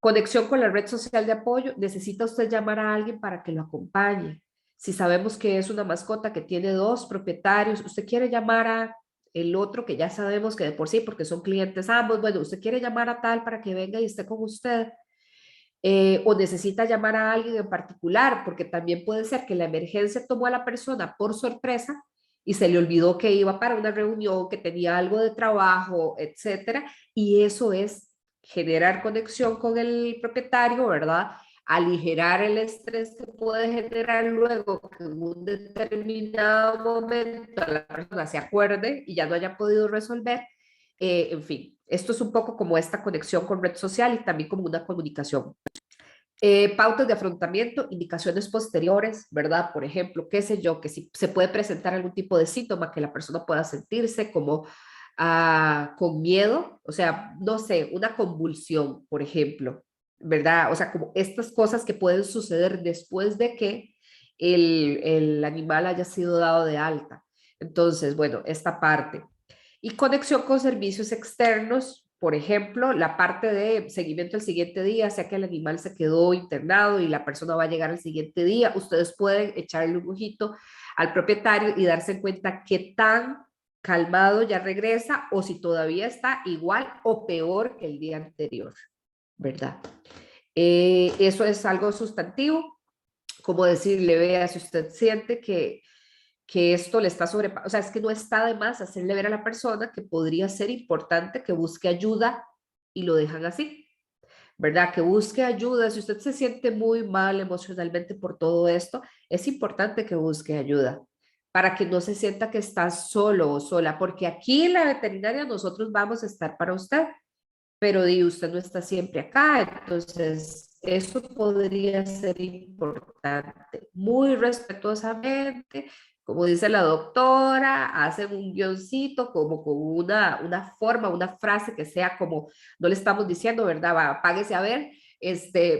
Conexión con la red social de apoyo. Necesita usted llamar a alguien para que lo acompañe. Si sabemos que es una mascota que tiene 2 propietarios, usted quiere llamar a el otro que ya sabemos que de por sí, porque son clientes ambos, bueno, usted quiere llamar a tal para que venga y esté con usted. O necesita llamar a alguien en particular, porque también puede ser que la emergencia tomó a la persona por sorpresa y se le olvidó que iba para una reunión, que tenía algo de trabajo, etcétera, y eso es generar conexión con el propietario, ¿verdad? Aligerar el estrés que puede generar luego que en un determinado momento la persona se acuerde y ya no haya podido resolver. En fin, esto es un poco como esta conexión con red social y también como una comunicación. Pautas de afrontamiento, indicaciones posteriores, ¿verdad? Por ejemplo, qué sé yo, que si se puede presentar algún tipo de síntoma que la persona pueda sentirse como con miedo, o sea, no sé, una convulsión, por ejemplo, ¿verdad? O sea, como estas cosas que pueden suceder después de que el animal haya sido dado de alta. Entonces, bueno, esta parte. Y conexión con servicios externos, por ejemplo, la parte de seguimiento el siguiente día, sea que el animal se quedó internado y la persona va a llegar el siguiente día, ustedes pueden echarle un ojito al propietario y darse cuenta qué tan calmado ya regresa o si todavía está igual o peor que el día anterior, ¿verdad? Eso es algo sustantivo, como decirle, vea, si usted siente que esto le está sobrepasando, o sea, es que no está de más hacerle ver a la persona que podría ser importante que busque ayuda y lo dejan así, ¿verdad? Que busque ayuda. Si usted se siente muy mal emocionalmente por todo esto, es importante que busque ayuda para que no se sienta que está solo o sola, porque aquí en la veterinaria nosotros vamos a estar para usted, pero usted no está siempre acá, entonces eso podría ser importante, muy respetuosamente, como dice la doctora, hacen un guioncito como con una forma, una frase que sea como, no le estamos diciendo, ¿verdad? Va, apáguese a ver,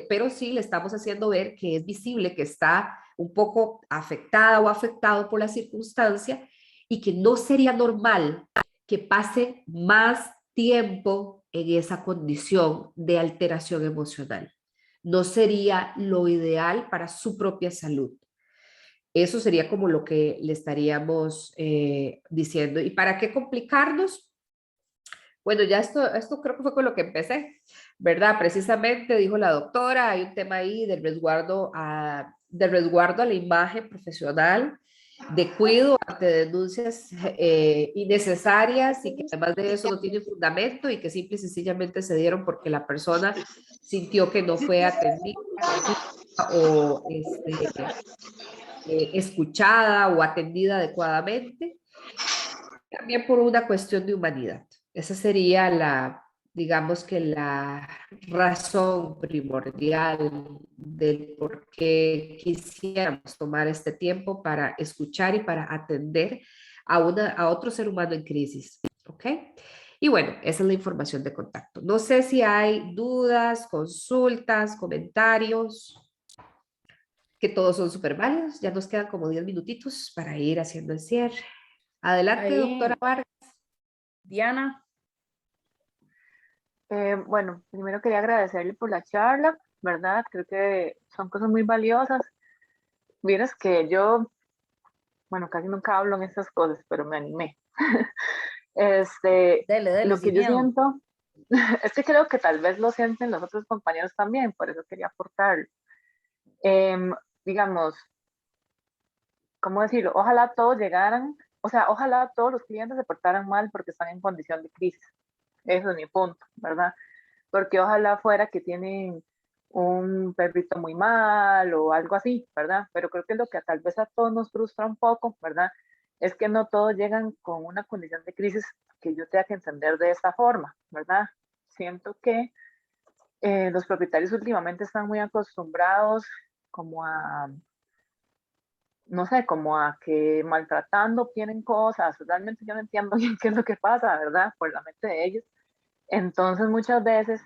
pero sí le estamos haciendo ver que es visible que está un poco afectada o afectado por la circunstancia y que no sería normal que pase más tiempo en esa condición de alteración emocional. No sería lo ideal para su propia salud. Eso sería como lo que le estaríamos diciendo. ¿Y para qué complicarnos? Bueno, ya esto creo que fue con lo que empecé, ¿verdad? Precisamente dijo la doctora, hay un tema ahí del resguardo a la imagen profesional, de cuidado ante denuncias innecesarias y que además de eso no tiene fundamento y que simple y sencillamente se dieron porque la persona sintió que no fue atendida o escuchada o atendida adecuadamente, también por una cuestión de humanidad. Esa sería digamos que la razón primordial del por qué quisiéramos tomar este tiempo para escuchar y para atender a otro ser humano en crisis, ¿ok? Y bueno, esa es la información de contacto. No sé si hay dudas, consultas, comentarios, que todos son súper válidos. Ya nos quedan como 10 minutitos para ir haciendo el cierre. Adelante, doctora Ahí, Vargas. Diana, Bueno, primero quería agradecerle por la charla, ¿verdad? Creo que son cosas muy valiosas. Vieras que yo, bueno, casi nunca hablo en estas cosas, pero me animé. Dele, dele, Lo que sin yo miedo. siento es que creo que tal vez lo sienten los otros compañeros también, por eso quería aportarlo. Em, digamos, ¿cómo decirlo? Ojalá todos llegaran, o sea, ojalá todos los clientes se portaran mal porque están en condición de crisis. Ese es mi punto, ¿verdad? Porque ojalá fuera que tienen un perrito muy mal o algo así, ¿verdad? Pero creo que lo que tal vez a todos nos frustra un poco, ¿verdad? Es que no todos llegan con una condición de crisis que yo tenga que entender de esta forma, ¿verdad? Siento que los propietarios últimamente están muy acostumbrados como a, no sé, como a que maltratando tienen cosas. Realmente yo no entiendo bien qué es lo que pasa, ¿verdad? Por la mente de ellos. Entonces muchas veces,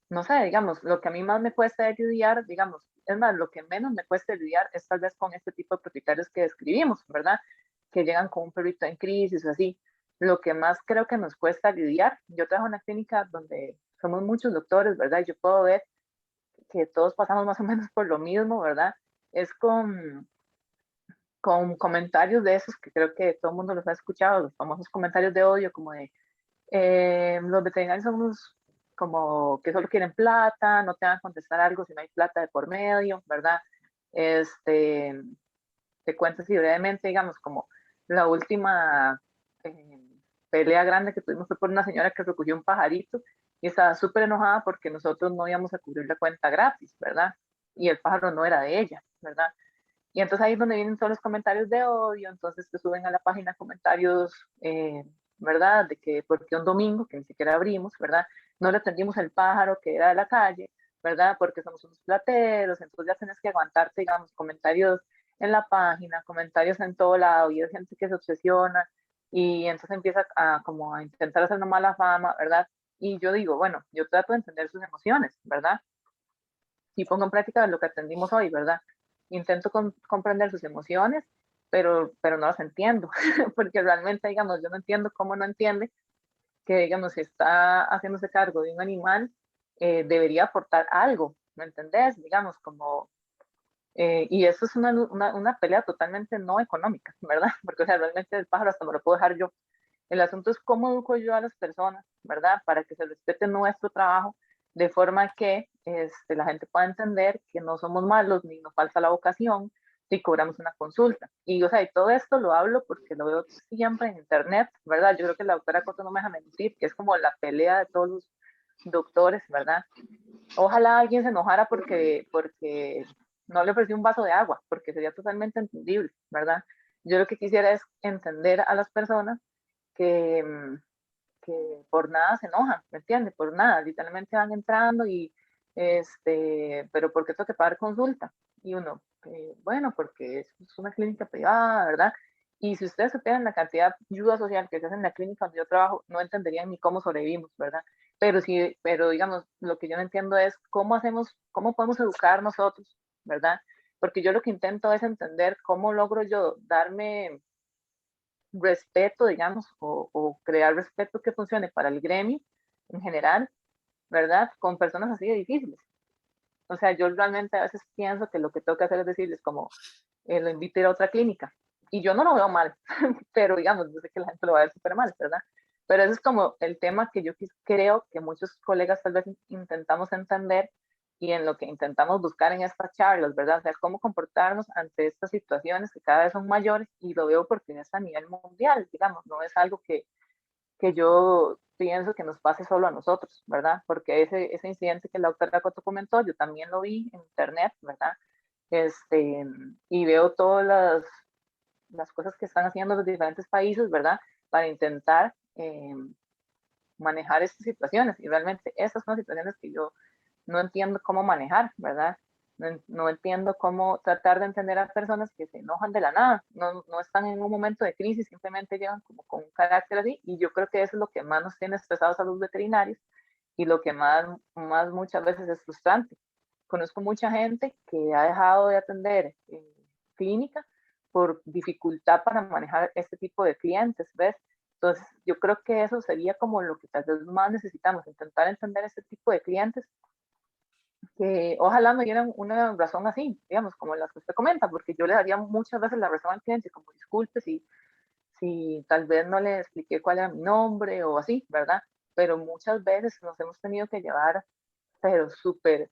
no sé, digamos, lo que a mí más me cuesta es lidiar, digamos, es más, lo que menos me cuesta lidiar es tal vez con este tipo de propietarios que describimos, ¿verdad? Que llegan con un perrito en crisis o así. Lo que más creo que nos cuesta lidiar, yo trabajo en una clínica donde somos muchos doctores, ¿verdad? Y yo puedo ver que todos pasamos más o menos por lo mismo, ¿verdad? Es con comentarios de esos que creo que todo el mundo los ha escuchado, los famosos comentarios de odio, como de los veterinarios somos como que solo quieren plata, no te van a contestar algo si no hay plata de por medio, ¿verdad? Este, te cuento así brevemente, digamos, como la última eh, pelea grande que tuvimos fue por una señora que recogió un pajarito y estaba súper enojada porque nosotros no íbamos a cubrir la cuenta gratis, ¿verdad? Y el pájaro no era de ella, ¿verdad? Y entonces ahí es donde vienen todos los comentarios de odio, entonces te suben a la página comentarios, ¿verdad? De que porque un domingo, que ni siquiera abrimos, ¿verdad? No le atendimos el pájaro que era de la calle, ¿verdad? Porque somos unos plateros, entonces ya tienes que aguantarte, digamos, comentarios en la página, comentarios en todo lado, y hay gente que se obsesiona y entonces empieza a como a intentar hacer una mala fama, ¿verdad? Y yo digo, bueno, yo trato de entender sus emociones, ¿verdad? Y pongo en práctica lo que atendimos hoy, ¿verdad? Intento comprender sus emociones, pero no las entiendo, porque realmente, digamos, yo no entiendo cómo no entiende que, digamos, si está haciéndose cargo de un animal, debería aportar algo, ¿me entendés? Digamos, como, y eso es una pelea totalmente no económica, ¿verdad? Porque, o sea, realmente el pájaro hasta me lo puedo dejar yo. El asunto es cómo educo yo a las personas, ¿verdad? Para que se respete nuestro trabajo de forma que la gente pueda entender que no somos malos ni nos falta la vocación si cobramos una consulta. Y, o sea, y todo esto lo hablo porque lo veo siempre en internet, ¿verdad? Yo creo que la doctora Coto no me deja mentir, que es como la pelea de todos los doctores, ¿verdad? Ojalá alguien se enojara porque no le ofrecí un vaso de agua, porque sería totalmente entendible, ¿verdad? Yo lo que quisiera es entender a las personas que, que por nada se enojan, ¿me entiendes? Por nada, literalmente van entrando y, pero ¿por qué tengo que pagar consulta? Y uno, bueno, porque es una clínica privada, ¿verdad? Y si ustedes supieran la cantidad de ayuda social que se hace en la clínica donde yo trabajo, no entenderían ni cómo sobrevivimos, ¿verdad? Pero sí, pero digamos, lo que yo no entiendo es cómo hacemos, cómo podemos educar nosotros, ¿verdad? Porque yo lo que intento es entender cómo logro yo darme respeto, digamos, o crear respeto que funcione para el gremio en general, ¿verdad? Con personas así de difíciles. O sea, yo realmente a veces pienso que lo que tengo que hacer es decirles como, lo invito a ir a otra clínica. Y yo no lo veo mal, pero digamos, yo sé que la gente lo va a ver súper mal, ¿verdad? Pero eso es como el tema que yo creo que muchos colegas tal vez intentamos entender y en lo que intentamos buscar en estas charlas, ¿verdad? O sea, cómo comportarnos ante estas situaciones que cada vez son mayores y lo veo porque es a nivel mundial, digamos, no es algo que yo pienso que nos pase solo a nosotros, ¿verdad? Porque ese incidente que la doctora Coto comentó, yo también lo vi en internet, ¿verdad? Y veo todas las cosas que están haciendo los diferentes países, ¿verdad? Para intentar manejar estas situaciones. Y realmente estas son situaciones que yo no entiendo cómo manejar, ¿verdad? No entiendo cómo tratar de entender a personas que se enojan de la nada, no están en un momento de crisis, simplemente llegan como con un carácter así, y yo creo que eso es lo que más nos tiene estresados a los veterinarios y lo que más muchas veces es frustrante. Conozco mucha gente que ha dejado de atender en clínica por dificultad para manejar este tipo de clientes, ¿ves? Entonces, yo creo que eso sería como lo que tal vez más necesitamos, intentar entender este tipo de clientes que ojalá me dieran una razón así, digamos, como las que usted comenta, porque yo le daría muchas veces la razón al cliente, como disculpe si tal vez no le expliqué cuál era mi nombre o así, ¿verdad? Pero muchas veces nos hemos tenido que llevar, pero súper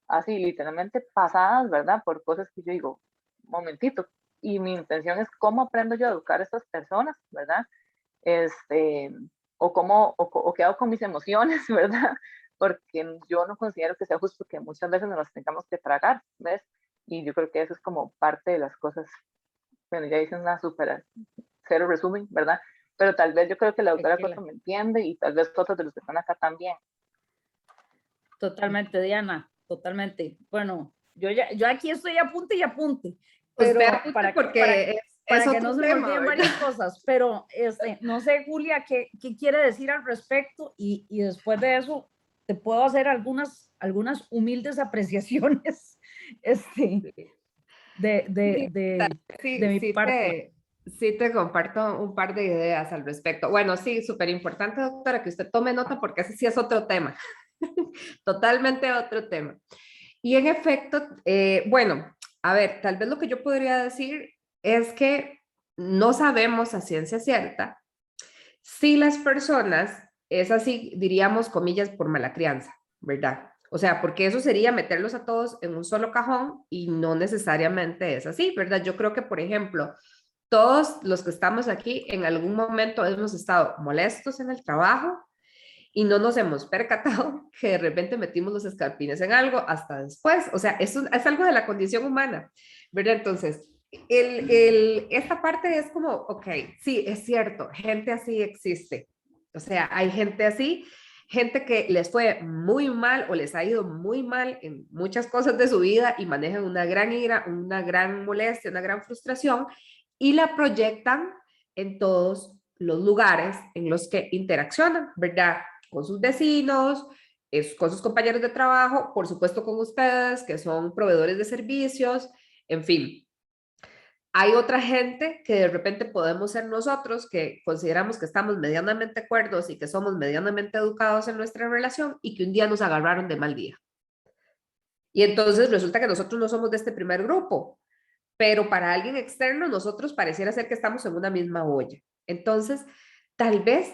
así, literalmente pasadas, ¿verdad? Por cosas que yo digo, momentito, y mi intención es cómo aprendo yo a educar a estas personas, ¿verdad? O cómo, o qué hago con mis emociones, ¿verdad? Porque yo no considero que sea justo que muchas veces nos las tengamos que tragar, ¿ves? Y yo creo que eso es como parte de las cosas, bueno, ya hice una súper cero resumen, ¿verdad? Pero tal vez yo creo que la doctora Coto me entiende y tal vez otros de los que están acá también. Totalmente, Diana, totalmente. Bueno, yo aquí estoy apunte y apunte, pero para que no se me olviden varias cosas, pero no sé, Julia, ¿qué quiere decir al respecto? Y después de eso te puedo hacer algunas humildes apreciaciones de mi parte. Sí, te comparto un par de ideas al respecto. Bueno, sí, súper importante, doctora, que usted tome nota porque ese sí es otro tema, totalmente otro tema. Y en efecto, bueno, a ver, tal vez lo que yo podría decir es que no sabemos a ciencia cierta si las personas, es así, diríamos, comillas, por mala crianza, ¿verdad? O sea, porque eso sería meterlos a todos en un solo cajón y no necesariamente es así, ¿verdad? Yo creo que, por ejemplo, todos los que estamos aquí en algún momento hemos estado molestos en el trabajo y no nos hemos percatado que de repente metimos los escarpines en algo hasta después. O sea, eso es algo de la condición humana, ¿verdad? Entonces, esta parte es como, ok, sí, es cierto, gente así existe. O sea, hay gente así, gente que les fue muy mal o les ha ido muy mal en muchas cosas de su vida y manejan una gran ira, una gran molestia, una gran frustración y la proyectan en todos los lugares en los que interaccionan, ¿verdad? Con sus vecinos, con sus compañeros de trabajo, por supuesto con ustedes, que son proveedores de servicios, en fin. Hay otra gente que de repente podemos ser nosotros, que consideramos que estamos medianamente acuerdos y que somos medianamente educados en nuestra relación y que un día nos agarraron de mal día. Y entonces resulta que nosotros no somos de este primer grupo, pero para alguien externo nosotros pareciera ser que estamos en una misma olla. Entonces, tal vez,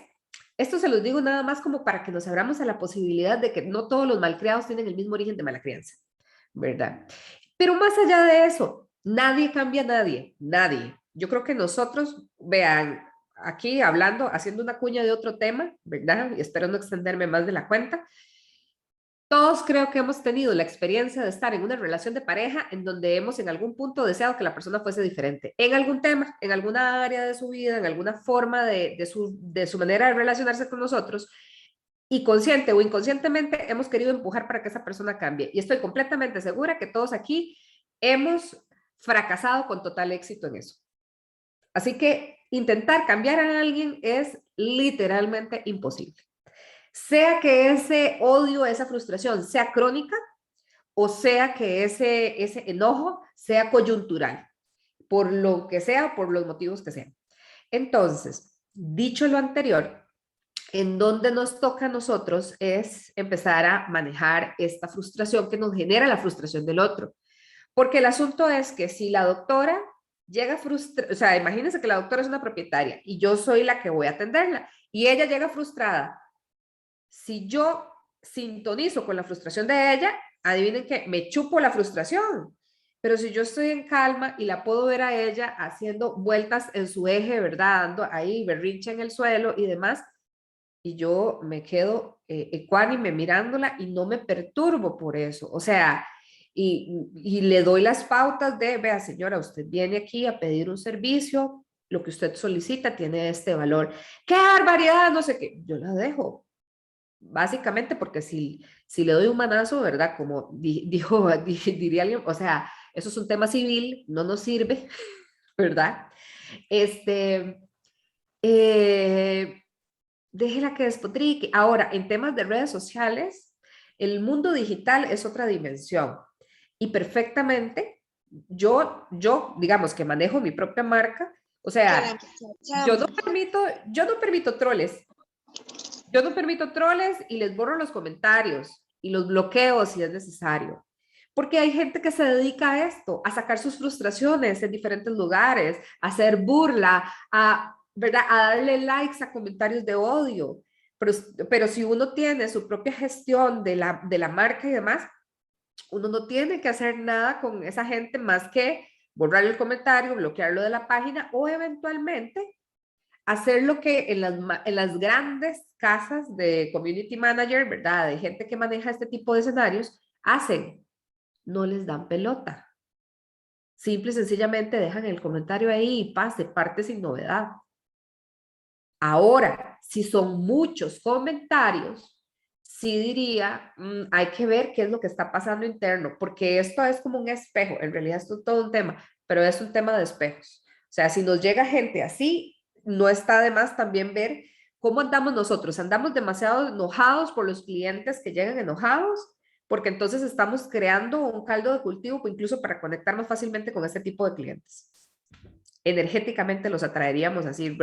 esto se los digo nada más como para que nos abramos a la posibilidad de que no todos los malcriados tienen el mismo origen de mala crianza, ¿verdad? Pero más allá de eso, nadie cambia a nadie, nadie. Yo creo que nosotros, vean, aquí hablando, haciendo una cuña de otro tema, ¿verdad? Y espero no extenderme más de la cuenta. Todos creo que hemos tenido la experiencia de estar en una relación de pareja en donde hemos en algún punto deseado que la persona fuese diferente, en algún tema, en alguna área de su vida, en alguna forma de su manera de relacionarse con nosotros, y consciente o inconscientemente hemos querido empujar para que esa persona cambie. Y estoy completamente segura que todos aquí hemos fracasado con total éxito en eso. Así que intentar cambiar a alguien es literalmente imposible. Sea que ese odio, esa frustración sea crónica o sea que ese enojo sea coyuntural, por lo que sea, por los motivos que sean. Entonces, dicho lo anterior, en donde nos toca a nosotros es empezar a manejar esta frustración que nos genera la frustración del otro. Porque el asunto es que si la doctora llega frustrada, o sea, imagínense que la doctora es una propietaria y yo soy la que voy a atenderla y ella llega frustrada. Si yo sintonizo con la frustración de ella, adivinen que me chupo la frustración. Pero si yo estoy en calma y la puedo ver a ella haciendo vueltas en su eje, ¿verdad? Dando ahí berrinche en el suelo y demás, y yo me quedo ecuánime mirándola y no me perturbo por eso. O sea, y le doy las pautas de, vea señora, usted viene aquí a pedir un servicio, lo que usted solicita tiene este valor. ¡Qué barbaridad! No sé qué, yo la dejo. básicamente porque si le doy un manazo, ¿verdad? Como diría alguien, o sea, eso es un tema civil, no nos sirve, ¿verdad? Déjela que despotrique. Ahora, en temas de redes sociales, el mundo digital es otra dimensión. Y perfectamente, digamos que manejo mi propia marca, o sea, yo no permito troles. Yo no permito troles y les borro los comentarios y los bloqueo si es necesario. Porque hay gente que se dedica a esto, a sacar sus frustraciones en diferentes lugares, a hacer burla, ¿verdad? A darle likes a comentarios de odio. Pero si uno tiene su propia gestión de la marca y demás, uno no tiene que hacer nada con esa gente más que borrar el comentario, bloquearlo de la página o eventualmente hacer lo que en las grandes casas de community manager, ¿verdad? De gente que maneja este tipo de escenarios, hacen. No les dan pelota. Simple y sencillamente dejan el comentario ahí y parte sin novedad. Ahora, si son muchos comentarios, sí diría, hay que ver qué es lo que está pasando interno, porque esto es como un espejo, en realidad esto es todo un tema, pero es un tema de espejos. O sea, si nos llega gente así, no está de más también ver cómo andamos nosotros. Andamos demasiado enojados por los clientes que llegan enojados, porque entonces estamos creando un caldo de cultivo incluso para conectar más fácilmente con este tipo de clientes. Energéticamente los atraeríamos así,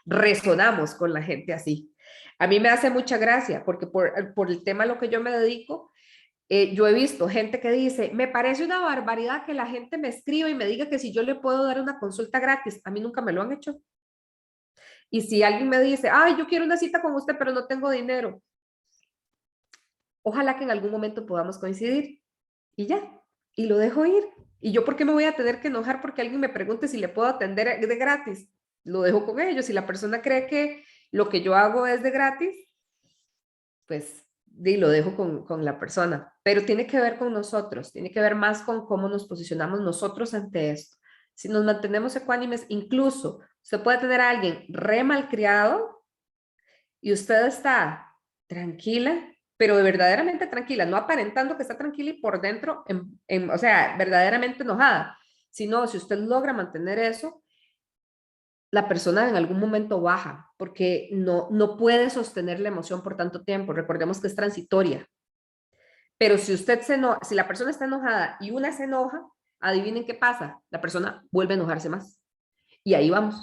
resonamos con la gente así. A mí me hace mucha gracia porque por el tema a lo que yo me dedico, yo he visto gente que dice, me parece una barbaridad que la gente me escriba y me diga que si yo le puedo dar una consulta gratis. A mí nunca me lo han hecho. Y si alguien me dice, ay, yo quiero una cita con usted, pero no tengo dinero, ojalá que en algún momento podamos coincidir. Y ya, y lo dejo ir. ¿Y yo por qué me voy a tener que enojar porque alguien me pregunte si le puedo atender de gratis? Lo dejo con ellos. Si la persona cree que lo que yo hago es de gratis, pues lo dejo con la persona. Pero tiene que ver con nosotros, tiene que ver más con cómo nos posicionamos nosotros ante esto. Si nos mantenemos ecuánimes, incluso usted puede tener a alguien re malcriado y usted está tranquila, pero verdaderamente tranquila, no aparentando que está tranquila y por dentro, o sea, verdaderamente enojada, sino si usted logra mantener eso, la persona en algún momento baja, porque no puede sostener la emoción por tanto tiempo. Recordemos que es transitoria. Pero si si la persona está enojada y una se enoja, adivinen qué pasa, la persona vuelve a enojarse más. Y ahí vamos.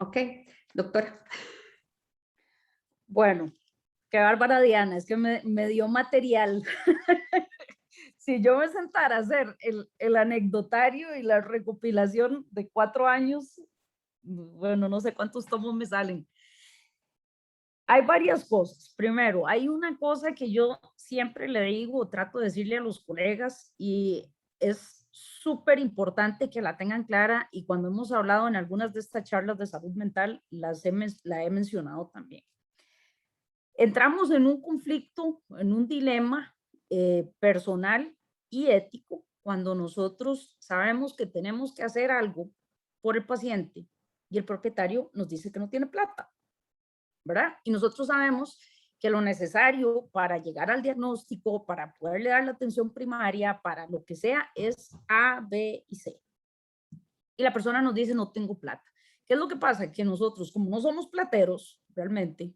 Ok, doctora. Bueno, qué bárbara Diana, es que me dio material. Si yo me sentara a hacer el anecdotario y la recopilación de 4 años, bueno, no sé cuántos tomos me salen. Hay varias cosas. Primero, hay una cosa que yo siempre le digo, trato de decirle a los colegas y es súper importante que la tengan clara y cuando hemos hablado en algunas de estas charlas de salud mental, la he mencionado también. Entramos en un conflicto, en un dilema personal y ético cuando nosotros sabemos que tenemos que hacer algo por el paciente y el propietario nos dice que no tiene plata, ¿verdad? Y nosotros sabemos que lo necesario para llegar al diagnóstico, para poderle dar la atención primaria, para lo que sea, es A, B y C. Y la persona nos dice, no tengo plata. ¿Qué es lo que pasa? Que nosotros, como no somos plateros, realmente,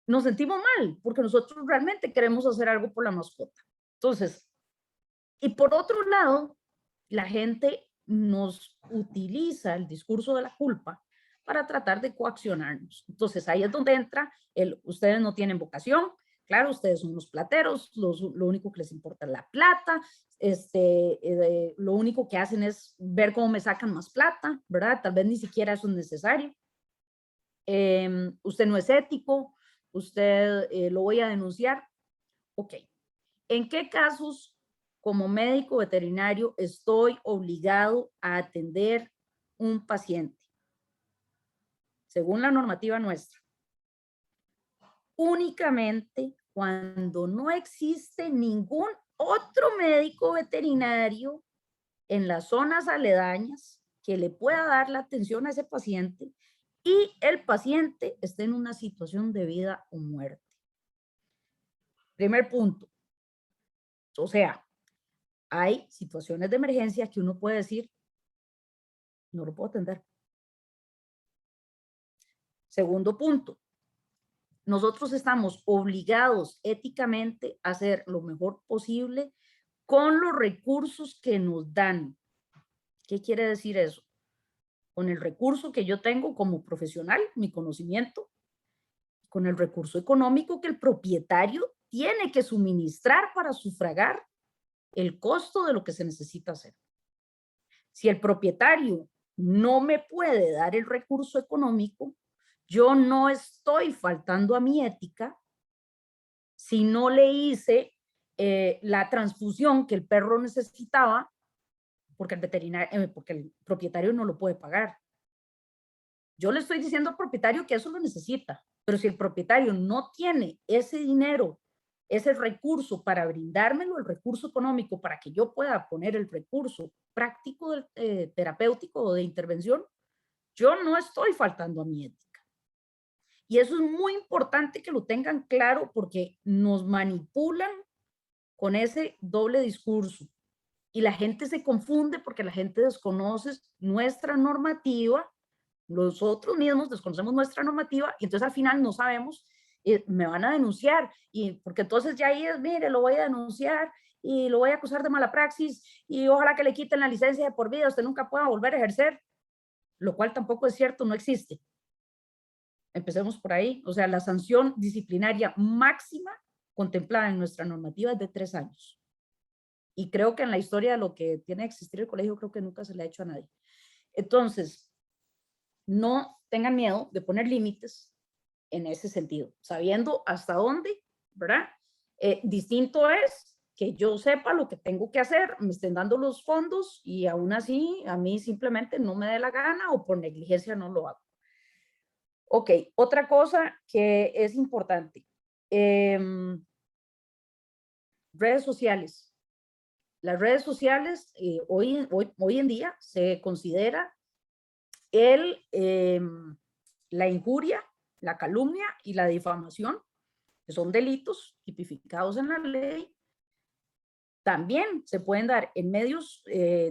nos sentimos mal, porque nosotros realmente queremos hacer algo por la mascota. Entonces, y por otro lado, la gente nos utiliza el discurso de la culpa para tratar de coaccionarnos. Entonces, ahí es donde entra ustedes no tienen vocación, claro, ustedes son los plateros, lo único que les importa es la plata, lo único que hacen es ver cómo me sacan más plata, ¿verdad? Tal vez ni siquiera eso es necesario. Usted no es ético, usted lo voy a denunciar. Ok, ¿en qué casos como médico veterinario estoy obligado a atender un paciente? Según la normativa nuestra, únicamente cuando no existe ningún otro médico veterinario en las zonas aledañas que le pueda dar la atención a ese paciente y el paciente esté en una situación de vida o muerte. Primer punto. O sea, hay situaciones de emergencia que uno puede decir, no lo puedo atender. Segundo punto, nosotros estamos obligados éticamente a hacer lo mejor posible con los recursos que nos dan. ¿Qué quiere decir eso? Con el recurso que yo tengo como profesional, mi conocimiento, con el recurso económico que el propietario tiene que suministrar para sufragar el costo de lo que se necesita hacer. Si el propietario no me puede dar el recurso económico, yo no estoy faltando a mi ética si no le hice la transfusión que el perro necesitaba porque el veterinario, porque el propietario no lo puede pagar. Yo le estoy diciendo al propietario que eso lo necesita, pero si el propietario no tiene ese dinero, ese recurso para brindármelo, el recurso económico para que yo pueda poner el recurso práctico, terapéutico o de intervención, yo no estoy faltando a mi ética. Y eso es muy importante que lo tengan claro porque nos manipulan con ese doble discurso. Y la gente se confunde porque la gente desconoce nuestra normativa, nosotros mismos desconocemos nuestra normativa y entonces al final no sabemos, me van a denunciar, y porque entonces ya ahí es, mire, lo voy a denunciar y lo voy a acusar de mala praxis y ojalá que le quiten la licencia de por vida, usted nunca pueda volver a ejercer, lo cual tampoco es cierto, no existe. Empecemos por ahí, o sea, la sanción disciplinaria máxima contemplada en nuestra normativa es de 3 años. Y creo que en la historia de lo que tiene que existir el colegio, creo que nunca se le ha hecho a nadie. Entonces, no tengan miedo de poner límites en ese sentido, sabiendo hasta dónde, ¿verdad? Distinto es que yo sepa lo que tengo que hacer, me estén dando los fondos y aún así a mí simplemente no me dé la gana o por negligencia no lo hago. Ok, otra cosa que es importante. Redes sociales. Las redes sociales hoy en día se considera la injuria, la calumnia y la difamación, que son delitos tipificados en la ley. También se pueden dar en medios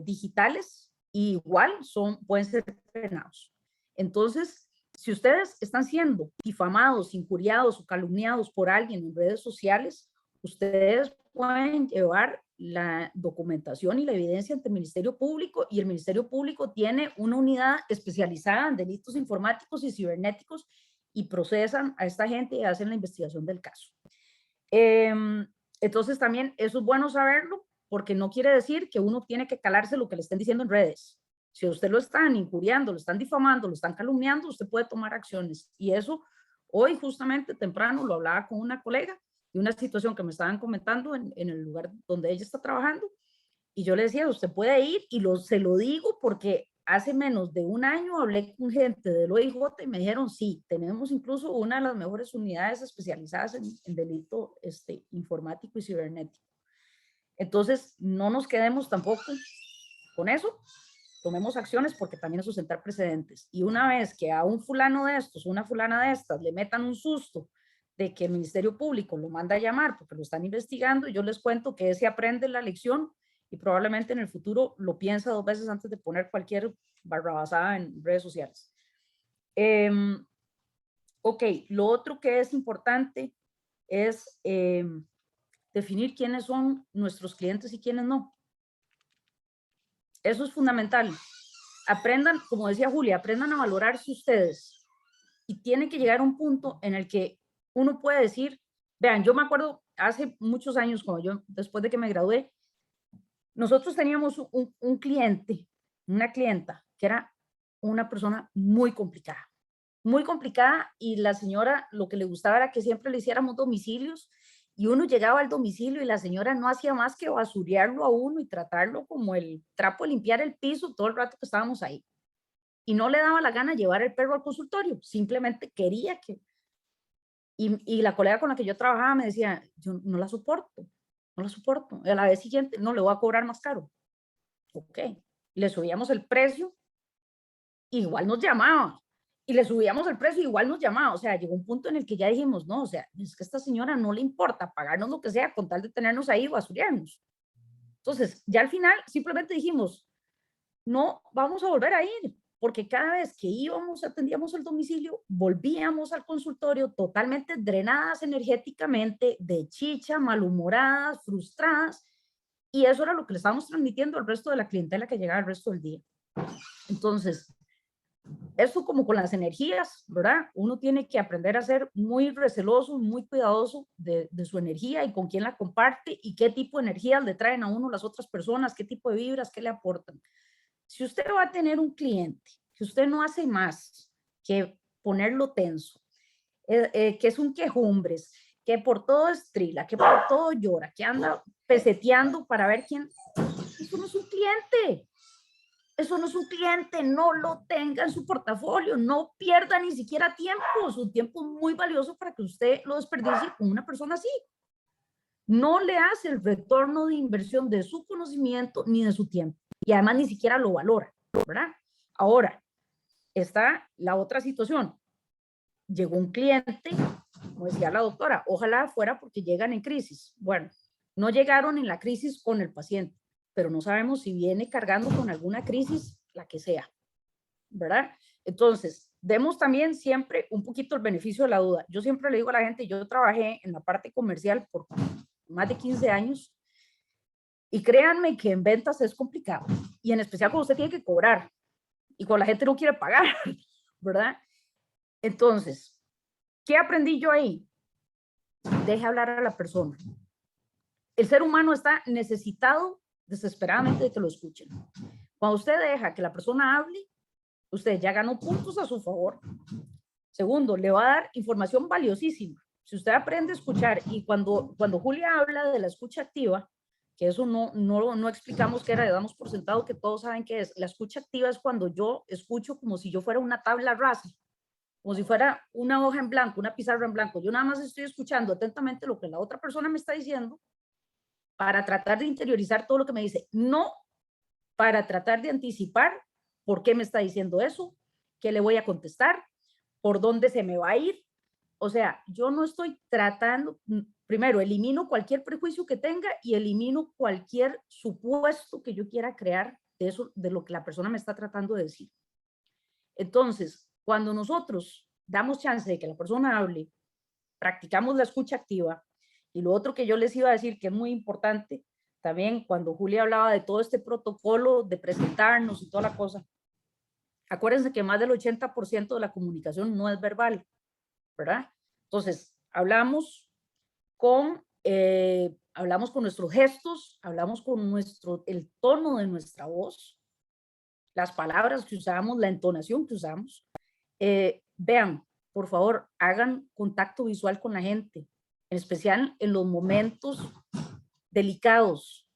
digitales y igual pueden ser penados. Entonces, si ustedes están siendo difamados, injuriados o calumniados por alguien en redes sociales, ustedes pueden llevar la documentación y la evidencia ante el Ministerio Público, y el Ministerio Público tiene una unidad especializada en delitos informáticos y cibernéticos y procesan a esta gente y hacen la investigación del caso. Entonces también eso es bueno saberlo, porque no quiere decir que uno tiene que calarse lo que le estén diciendo en redes. Si a usted lo están injuriando, lo están difamando, lo están calumniando, usted puede tomar acciones. Y eso hoy justamente temprano lo hablaba con una colega de una situación que me estaban comentando en el lugar donde ella está trabajando, y yo le decía, usted puede ir, y se lo digo porque hace menos de un año hablé con gente del OIJ y me dijeron, sí, tenemos incluso una de las mejores unidades especializadas en delito informático y cibernético. Entonces, no nos quedemos tampoco con eso, tomemos acciones, porque también eso es sentar precedentes. Y una vez que a un fulano de estos, una fulana de estas, le metan un susto de que el Ministerio Público lo manda a llamar porque lo están investigando, yo les cuento que ese aprende la lección y probablemente en el futuro lo piensa 2 veces antes de poner cualquier barrabasada en redes sociales. Ok, lo otro que es importante es definir quiénes son nuestros clientes y quiénes no. Eso es fundamental. Aprendan, como decía Julia, aprendan a valorarse ustedes, y tiene que llegar a un punto en el que uno puede decir, vean, yo me acuerdo hace muchos años, cuando yo, después de que me gradué, nosotros teníamos un cliente, una clienta, que era una persona muy complicada, y la señora lo que le gustaba era que siempre le hiciéramos domicilios, y uno llegaba al domicilio y la señora no hacía más que basurearlo a uno y tratarlo como el trapo de limpiar el piso todo el rato que estábamos ahí. Y no le daba la gana llevar el perro al consultorio, simplemente quería que... Y la colega con la que yo trabajaba me decía, yo no la soporto, no la soporto. Y a la vez siguiente, no, le voy a cobrar más caro. Ok, le subíamos el precio, igual nos llamaba. y le subíamos el precio, igual nos llamaba, o sea, llegó un punto en el que ya dijimos, no, o sea, es que a esta señora no le importa pagarnos lo que sea con tal de tenernos ahí o basurearnos. Entonces, ya al final simplemente dijimos, no vamos a volver a ir, porque cada vez que íbamos, atendíamos el domicilio, volvíamos al consultorio totalmente drenadas energéticamente, de chicha, malhumoradas, frustradas, y eso era lo que le estábamos transmitiendo al resto de la clientela que llegaba el resto del día. Entonces, esto como con las energías, ¿verdad? Uno tiene que aprender a ser muy receloso, muy cuidadoso de su energía y con quién la comparte y qué tipo de energías le traen a uno las otras personas, qué tipo de vibras, qué le aportan. Si usted va a tener un cliente que usted no hace más que ponerlo tenso, que es un quejumbres, que por todo estrila, que por todo llora, que anda peseteando para ver quién, eso no es un cliente. Eso no es un cliente, no lo tenga en su portafolio, no pierda ni siquiera tiempo, su tiempo es muy valioso para que usted lo desperdicie con una persona así. No le hace el retorno de inversión de su conocimiento ni de su tiempo, y además ni siquiera lo valora, ¿verdad? Ahora, está la otra situación. Llegó un cliente, como decía la doctora, ojalá fuera porque llegan en crisis. Bueno, no llegaron en la crisis con el paciente, pero no sabemos si viene cargando con alguna crisis, la que sea, ¿verdad? Entonces, demos también siempre un poquito el beneficio de la duda. Yo siempre le digo a la gente, yo trabajé en la parte comercial por más de 15 años y créanme que en ventas es complicado, y en especial cuando usted tiene que cobrar y cuando la gente no quiere pagar, ¿verdad? Entonces, ¿qué aprendí yo ahí? Deje hablar a la persona. El ser humano está necesitado desesperadamente de que lo escuchen. Cuando usted deja que la persona hable, usted ya ganó puntos a su favor. Segundo, le va a dar información valiosísima. Si usted aprende a escuchar, y cuando Julia habla de la escucha activa, que eso no explicamos qué era, le damos por sentado que todos saben qué es. La escucha activa es cuando yo escucho como si yo fuera una tabla rasa, como si fuera una hoja en blanco, una pizarra en blanco. Yo nada más estoy escuchando atentamente lo que la otra persona me está diciendo para tratar de interiorizar todo lo que me dice, no para tratar de anticipar por qué me está diciendo eso, qué le voy a contestar, por dónde se me va a ir. O sea, yo no estoy tratando, primero, elimino cualquier prejuicio que tenga y elimino cualquier supuesto que yo quiera crear de eso, de lo que la persona me está tratando de decir. Entonces, cuando nosotros damos chance de que la persona hable, practicamos la escucha activa. Y lo otro que yo les iba a decir, que es muy importante, también cuando Julia hablaba de todo este protocolo de presentarnos y toda la cosa, acuérdense que más del 80% de la comunicación no es verbal, ¿verdad? Entonces, hablamos con nuestros gestos, hablamos con el tono de nuestra voz, las palabras que usamos, la entonación que usamos. Vean, por favor, hagan contacto visual con la gente, en especial en los momentos delicados.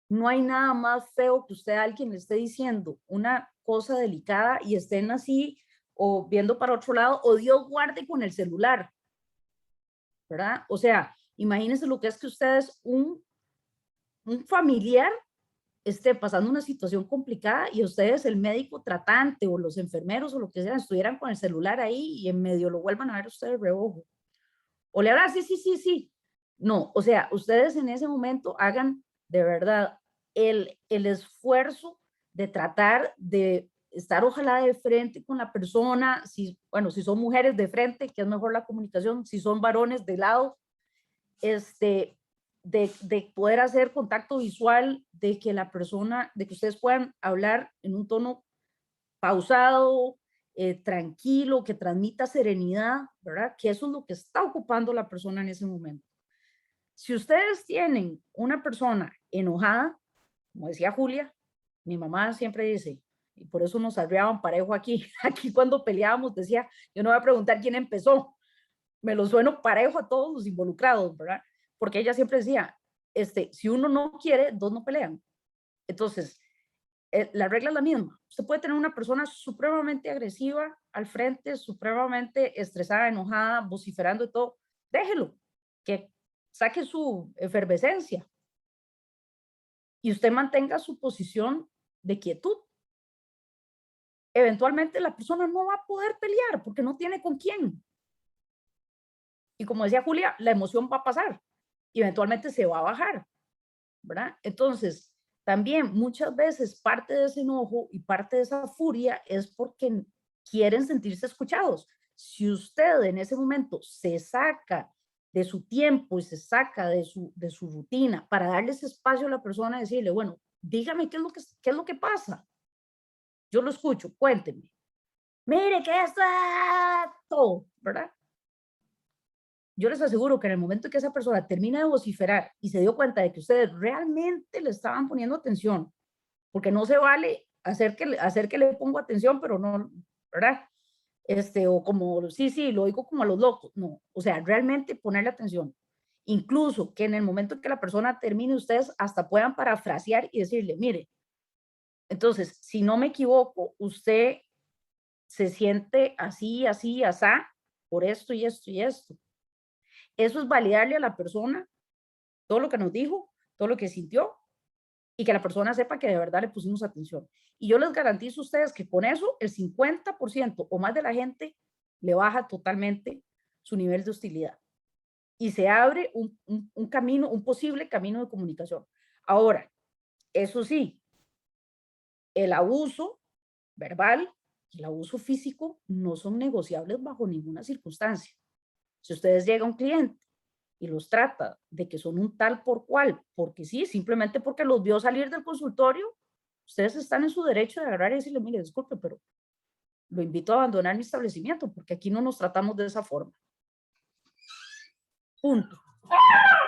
No hay nada más feo que usted a alguien le esté diciendo una cosa delicada y estén así o viendo para otro lado, o Dios guarde con el celular, ¿verdad? O sea, imagínense lo que es que ustedes, un familiar esté pasando una situación complicada y ustedes, el médico tratante o los enfermeros o lo que sea, estuvieran con el celular ahí y en medio lo vuelvan a ver ustedes de reojo. O le hablan, sí. No, o sea, ustedes en ese momento hagan de verdad el esfuerzo de tratar de estar ojalá de frente con la persona, si son mujeres de frente, que es mejor la comunicación, si son varones de lado, de poder hacer contacto visual, de que la persona, de que ustedes puedan hablar en un tono pausado, tranquilo, que transmita serenidad, ¿verdad? Que eso es lo que está ocupando la persona en ese momento. Si ustedes tienen una persona enojada, como decía Julia, mi mamá siempre dice, y por eso nos arreaban parejo aquí, aquí cuando peleábamos decía, yo no voy a preguntar quién empezó, me lo sueno parejo a todos los involucrados, ¿verdad? Porque ella siempre decía, si uno no quiere, dos no pelean. Entonces, la regla es la misma. Usted puede tener una persona supremamente agresiva al frente, supremamente estresada, enojada, vociferando y todo. Déjelo, que saque su efervescencia y usted mantenga su posición de quietud. eventualmente la persona no va a poder pelear porque no tiene con quién. Y como decía Julia, la emoción va a pasar y eventualmente se va a bajar, ¿verdad? Entonces, también muchas veces parte de ese enojo y parte de esa furia es porque quieren sentirse escuchados. Si usted en ese momento se saca de su tiempo y se saca de su rutina para darle ese espacio a la persona y decirle, bueno, dígame qué es lo que pasa. Yo lo escucho, cuénteme. Mire, ¿qué es esto? ¿Verdad? Yo les aseguro que en el momento que esa persona termina de vociferar y se dio cuenta de que ustedes realmente le estaban poniendo atención, porque no se vale hacer que le pongo atención, pero no, ¿verdad? O como, sí, lo digo como a los locos, no, o sea, realmente ponerle atención. Incluso que en el momento que la persona termine, ustedes hasta puedan parafrasear y decirle, mire, entonces, si no me equivoco, usted se siente así, así, asá, por esto y esto y esto. Eso es validarle a la persona todo lo que nos dijo, todo lo que sintió, y que la persona sepa que de verdad le pusimos atención. Y yo les garantizo a ustedes que con eso el 50% o más de la gente le baja totalmente su nivel de hostilidad y se abre un camino, un posible camino de comunicación. Ahora, eso sí, el abuso verbal y el abuso físico no son negociables bajo ninguna circunstancia. Si ustedes llega a un cliente y los trata de que son un tal por cual, porque sí, simplemente porque los vio salir del consultorio, ustedes están en su derecho de agarrar y decirle, mire, disculpe, pero lo invito a abandonar mi establecimiento, porque aquí no nos tratamos de esa forma. Punto.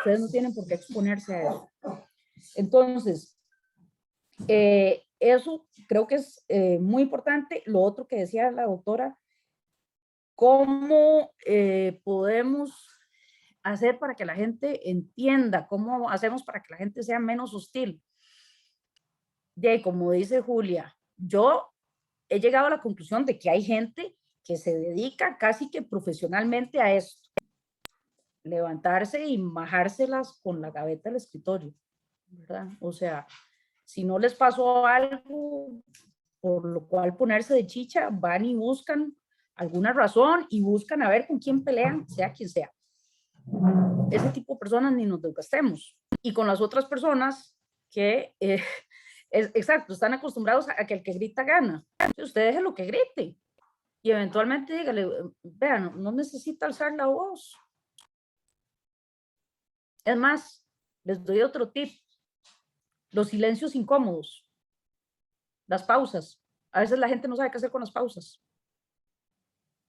Ustedes no tienen por qué exponerse a eso. Entonces, eso creo que es muy importante. Lo otro que decía la doctora, ¿cómo podemos hacer para que la gente entienda? ¿Cómo hacemos para que la gente sea menos hostil? De como dice Julia, yo he llegado a la conclusión de que hay gente que se dedica casi que profesionalmente a esto, levantarse y majárselas con la gaveta del escritorio, ¿verdad? O sea, si no les pasó algo por lo cual ponerse de chicha, van y buscan alguna razón y buscan a ver con quién pelean, sea quien sea. Ese tipo de personas ni nos desgastemos. Y con las otras personas que, exacto, están acostumbrados a que el que grita gana. Usted deje lo que grite y eventualmente dígale, vean, no necesita alzar la voz. Es más, les doy otro tip. Los silencios incómodos, las pausas. A veces la gente no sabe qué hacer con las pausas.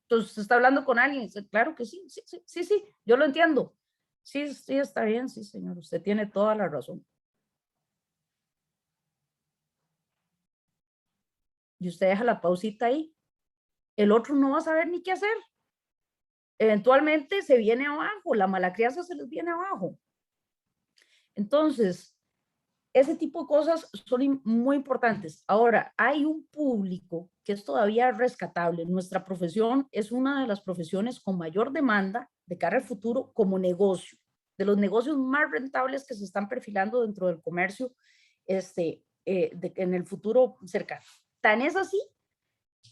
Entonces, se está hablando con alguien, dice, claro que sí, sí, yo lo entiendo. Sí, está bien, sí, señor, usted tiene toda la razón. Y usted deja la pausita ahí. El otro no va a saber ni qué hacer. Eventualmente se viene abajo, la mala crianza se les viene abajo. Entonces, ese tipo de cosas son muy importantes. Ahora, hay un público que es todavía rescatable. Nuestra profesión es una de las profesiones con mayor demanda de cara al futuro como negocio, de los negocios más rentables que se están perfilando dentro del comercio en el futuro cercano. Tan es así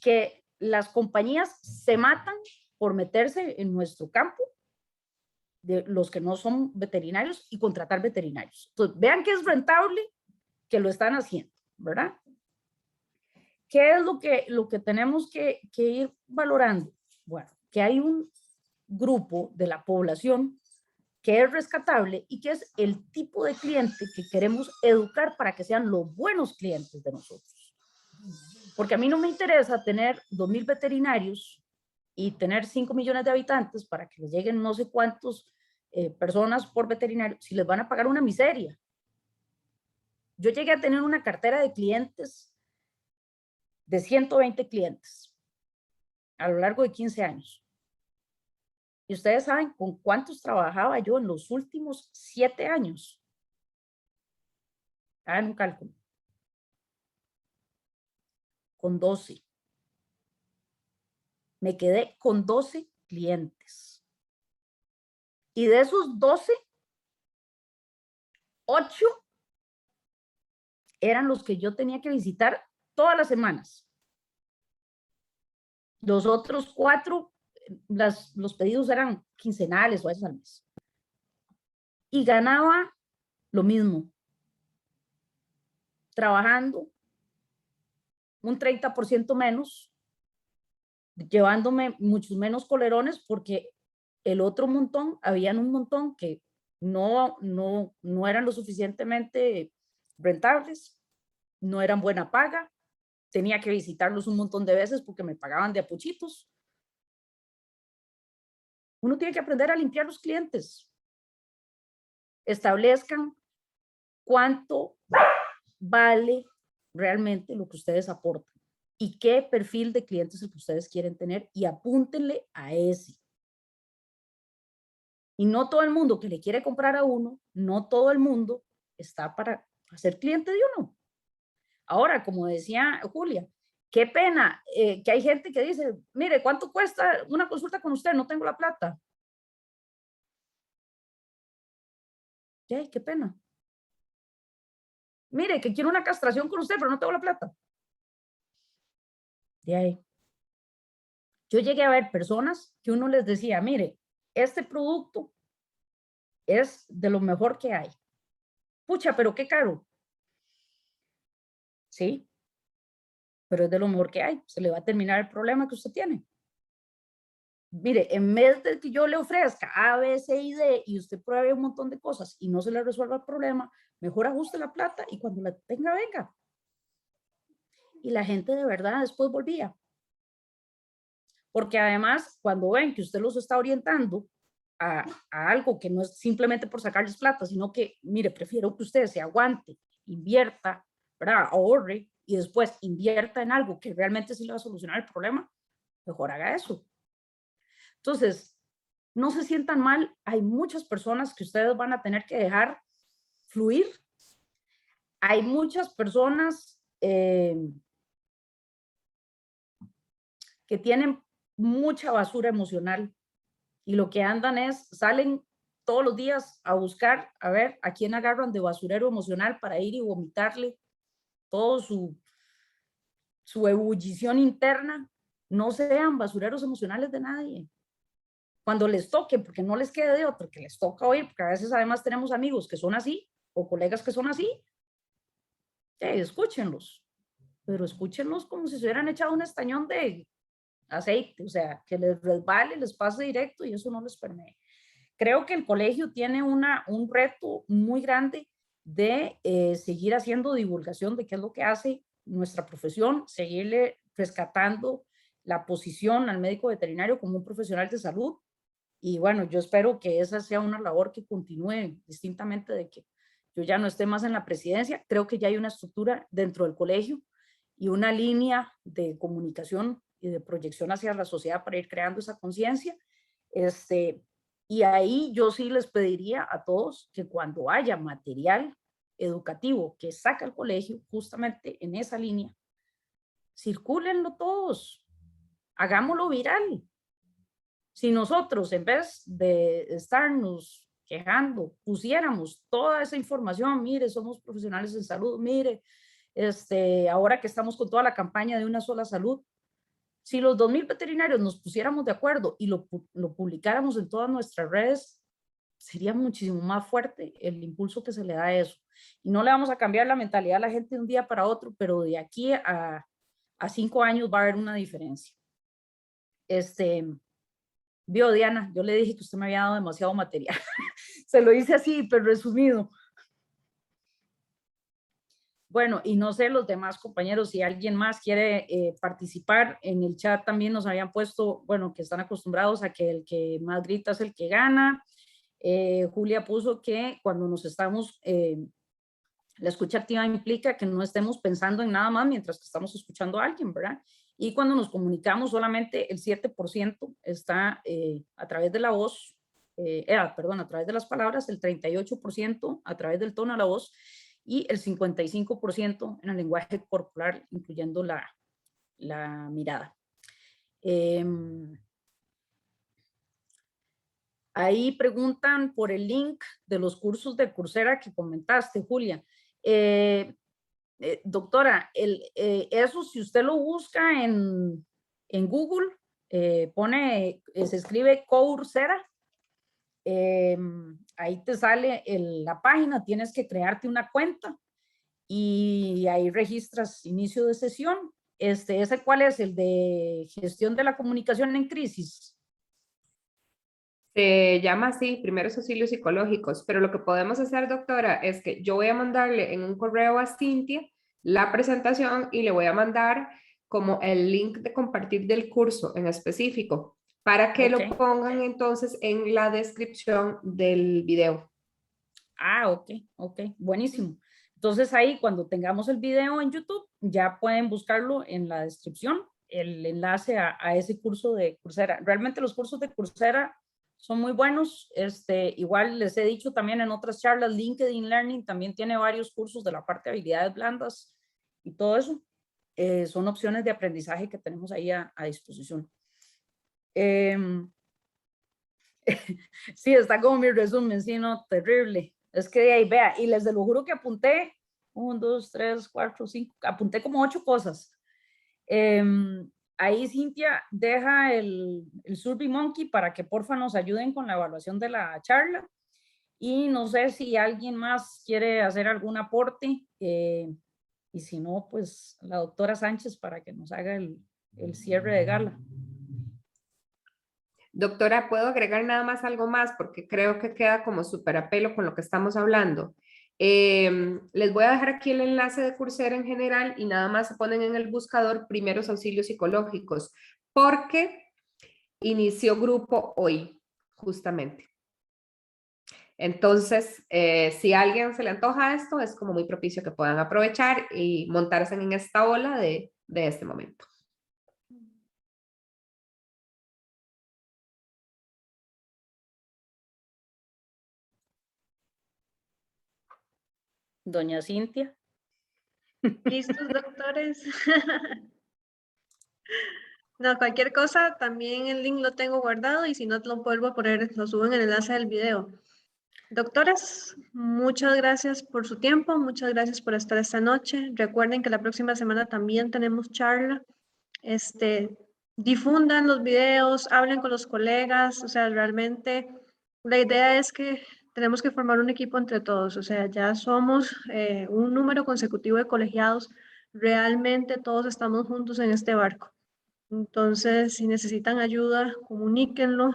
que las compañías se matan por meterse en nuestro campo, de los que no son veterinarios, y contratar veterinarios. Entonces, vean que es rentable que lo están haciendo, ¿verdad? ¿Qué es lo que tenemos que ir valorando? Bueno, que hay un grupo de la población que es rescatable y que es el tipo de cliente que queremos educar para que sean los buenos clientes de nosotros. Porque a mí no me interesa tener 2,000 veterinarios y tener 5 millones de habitantes para que les lleguen no sé cuántos personas por veterinario, si les van a pagar una miseria. Yo llegué a tener una cartera de clientes de 120 clientes a lo largo de 15 años. Y ustedes saben con cuántos trabajaba yo en los últimos 7 años. Hagan un cálculo. Con 12. Me quedé con 12 clientes. Y de esos 12, 8 eran los que yo tenía que visitar todas las semanas. Los otros 4, los pedidos eran quincenales o a veces al mes. Y ganaba lo mismo, trabajando un 30% menos, llevándome muchos menos colerones, porque el otro montón, habían un montón que no eran lo suficientemente rentables, no eran buena paga, tenía que visitarlos un montón de veces porque me pagaban de a puchitos. Uno tiene que aprender a limpiar los clientes. Establezcan cuánto vale realmente lo que ustedes aportan y qué perfil de clientes es el que ustedes quieren tener, y apúntenle a ese. Y no todo el mundo que le quiere comprar a uno, no todo el mundo está para ser cliente de uno. Ahora, como decía Julia, qué pena que hay gente que dice, mire, ¿cuánto cuesta una consulta con usted? No tengo la plata. Qué pena. Mire, que quiero una castración con usted, pero no tengo la plata. De ahí. Yo llegué a ver personas que uno les decía, mire, este producto es de lo mejor que hay. Pucha, pero qué caro. Sí, pero es de lo mejor que hay. Se le va a terminar el problema que usted tiene. Mire, en vez de que yo le ofrezca A, B, C y D y usted pruebe un montón de cosas y no se le resuelva el problema, mejor ajuste la plata y cuando la tenga, venga. Y la gente de verdad después volvía. Porque además, cuando ven que usted los está orientando a algo que no es simplemente por sacarles plata, sino que, mire, prefiero que usted se aguante, invierta, ¿verdad? Ahorre y después invierta en algo que realmente sí le va a solucionar el problema, mejor haga eso. Entonces, no se sientan mal, hay muchas personas que ustedes van a tener que dejar fluir. Hay muchas personas que tienen mucha basura emocional y lo que andan es, salen todos los días a buscar, a ver a quién agarran de basurero emocional para ir y vomitarle todo su ebullición interna. No sean basureros emocionales de nadie. Cuando les toque, porque no les quede de otro, que les toca oír, porque a veces además tenemos amigos que son así, o colegas que son así, escúchenlos, pero escúchenlos como si se hubieran echado un estañón de aceite, o sea, que les resbale, les pase directo y eso no les permite. Creo que el colegio tiene un reto muy grande de seguir haciendo divulgación de qué es lo que hace nuestra profesión, seguirle rescatando la posición al médico veterinario como un profesional de salud. Y bueno, yo espero que esa sea una labor que continúe, distintamente de que yo ya no esté más en la presidencia. Creo que ya hay una estructura dentro del colegio y una línea de comunicación y de proyección hacia la sociedad para ir creando esa conciencia. Y ahí yo sí les pediría a todos que cuando haya material educativo que saca el colegio, justamente en esa línea, circúlenlo todos, hagámoslo viral. Si nosotros, en vez de estarnos quejando, pusiéramos toda esa información, mire, somos profesionales en salud, mire, ahora que estamos con toda la campaña de una sola salud, si los 2000 veterinarios nos pusiéramos de acuerdo y lo publicáramos en todas nuestras redes, sería muchísimo más fuerte el impulso que se le da a eso. Y no le vamos a cambiar la mentalidad a la gente de un día para otro, pero de aquí a 5 años va a haber una diferencia. Vio, Diana, yo le dije que usted me había dado demasiado material. Se lo hice así, pero resumido. Bueno, y no sé los demás compañeros, si alguien más quiere participar. En el chat también nos habían puesto, bueno, que están acostumbrados a que el que más grita es el que gana. Julia puso que cuando nos estamos, la escucha activa implica que no estemos pensando en nada más mientras que estamos escuchando a alguien, ¿verdad? Y cuando nos comunicamos solamente el 7% está a través de la voz, perdón, a través de las palabras, el 38% a través del tono de la voz y el 55% en el lenguaje corporal, incluyendo la mirada. Ahí preguntan por el link de los cursos de Coursera que comentaste, Julia. Doctora, eso si usted lo busca en en Google, se escribe Coursera. Ahí te sale la página, tienes que crearte una cuenta y ahí registras inicio de sesión. ¿Ese cuál es? El de gestión de la comunicación en crisis. Se llama así, primeros auxilios psicológicos, pero lo que podemos hacer, doctora, es que yo voy a mandarle en un correo a Cintia la presentación y le voy a mandar como el link de compartir del curso en específico para que lo pongan entonces en la descripción del video. Ah, ok, buenísimo. Entonces ahí cuando tengamos el video en YouTube, ya pueden buscarlo en la descripción, el enlace a ese curso de Coursera. Realmente los cursos de Coursera son muy buenos. Igual les he dicho también en otras charlas, LinkedIn Learning también tiene varios cursos de la parte de habilidades blandas y todo eso. Son opciones de aprendizaje que tenemos ahí a disposición. Sí, está como mi resumen, sí, no, terrible. Es que de ahí, vea, y les lo juro que apunté 1, 2, 3, 4, 5, apunté como 8 cosas. Ahí Cintia deja el SurveyMonkey para que porfa nos ayuden con la evaluación de la charla. Y no sé si alguien más quiere hacer algún aporte. Y si no, pues la doctora Sánchez para que nos haga el cierre de gala. Doctora, ¿puedo agregar nada más algo más? Porque creo que queda como súper a pelo con lo que estamos hablando. Les voy a dejar aquí el enlace de Coursera en general y nada más se ponen en el buscador primeros auxilios psicológicos, porque inició grupo hoy, justamente. Entonces, si a alguien se le antoja esto, es como muy propicio que puedan aprovechar y montarse en esta ola de este momento. Doña Cintia. ¿Listos, doctores? No, cualquier cosa, también el link lo tengo guardado y si no lo vuelvo a poner, lo subo en el enlace del video. Doctores, muchas gracias por su tiempo, muchas gracias por estar esta noche. Recuerden que la próxima semana también tenemos charla. Difundan los videos, hablen con los colegas, o sea, realmente la idea es que tenemos que formar un equipo entre todos, o sea, ya somos un número consecutivo de colegiados, realmente todos estamos juntos en este barco. Entonces, si necesitan ayuda, comuníquenlo.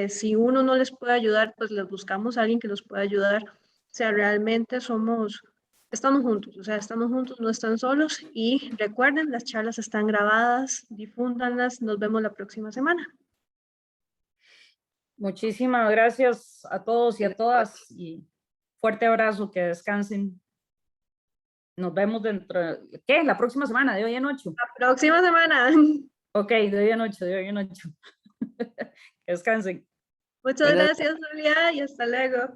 Si uno no les puede ayudar, pues les buscamos a alguien que los pueda ayudar. O sea, realmente estamos juntos, o sea, estamos juntos, no están solos. Y recuerden, las charlas están grabadas, difúndanlas. Nos vemos la próxima semana. Muchísimas gracias a todos y a todas y fuerte abrazo, que descansen. Nos vemos dentro, ¿qué? La próxima semana, de hoy en 8. La próxima semana. Ok, de hoy en 8, de hoy en 8. Que descansen. Muchas gracias, Julia, y hasta luego.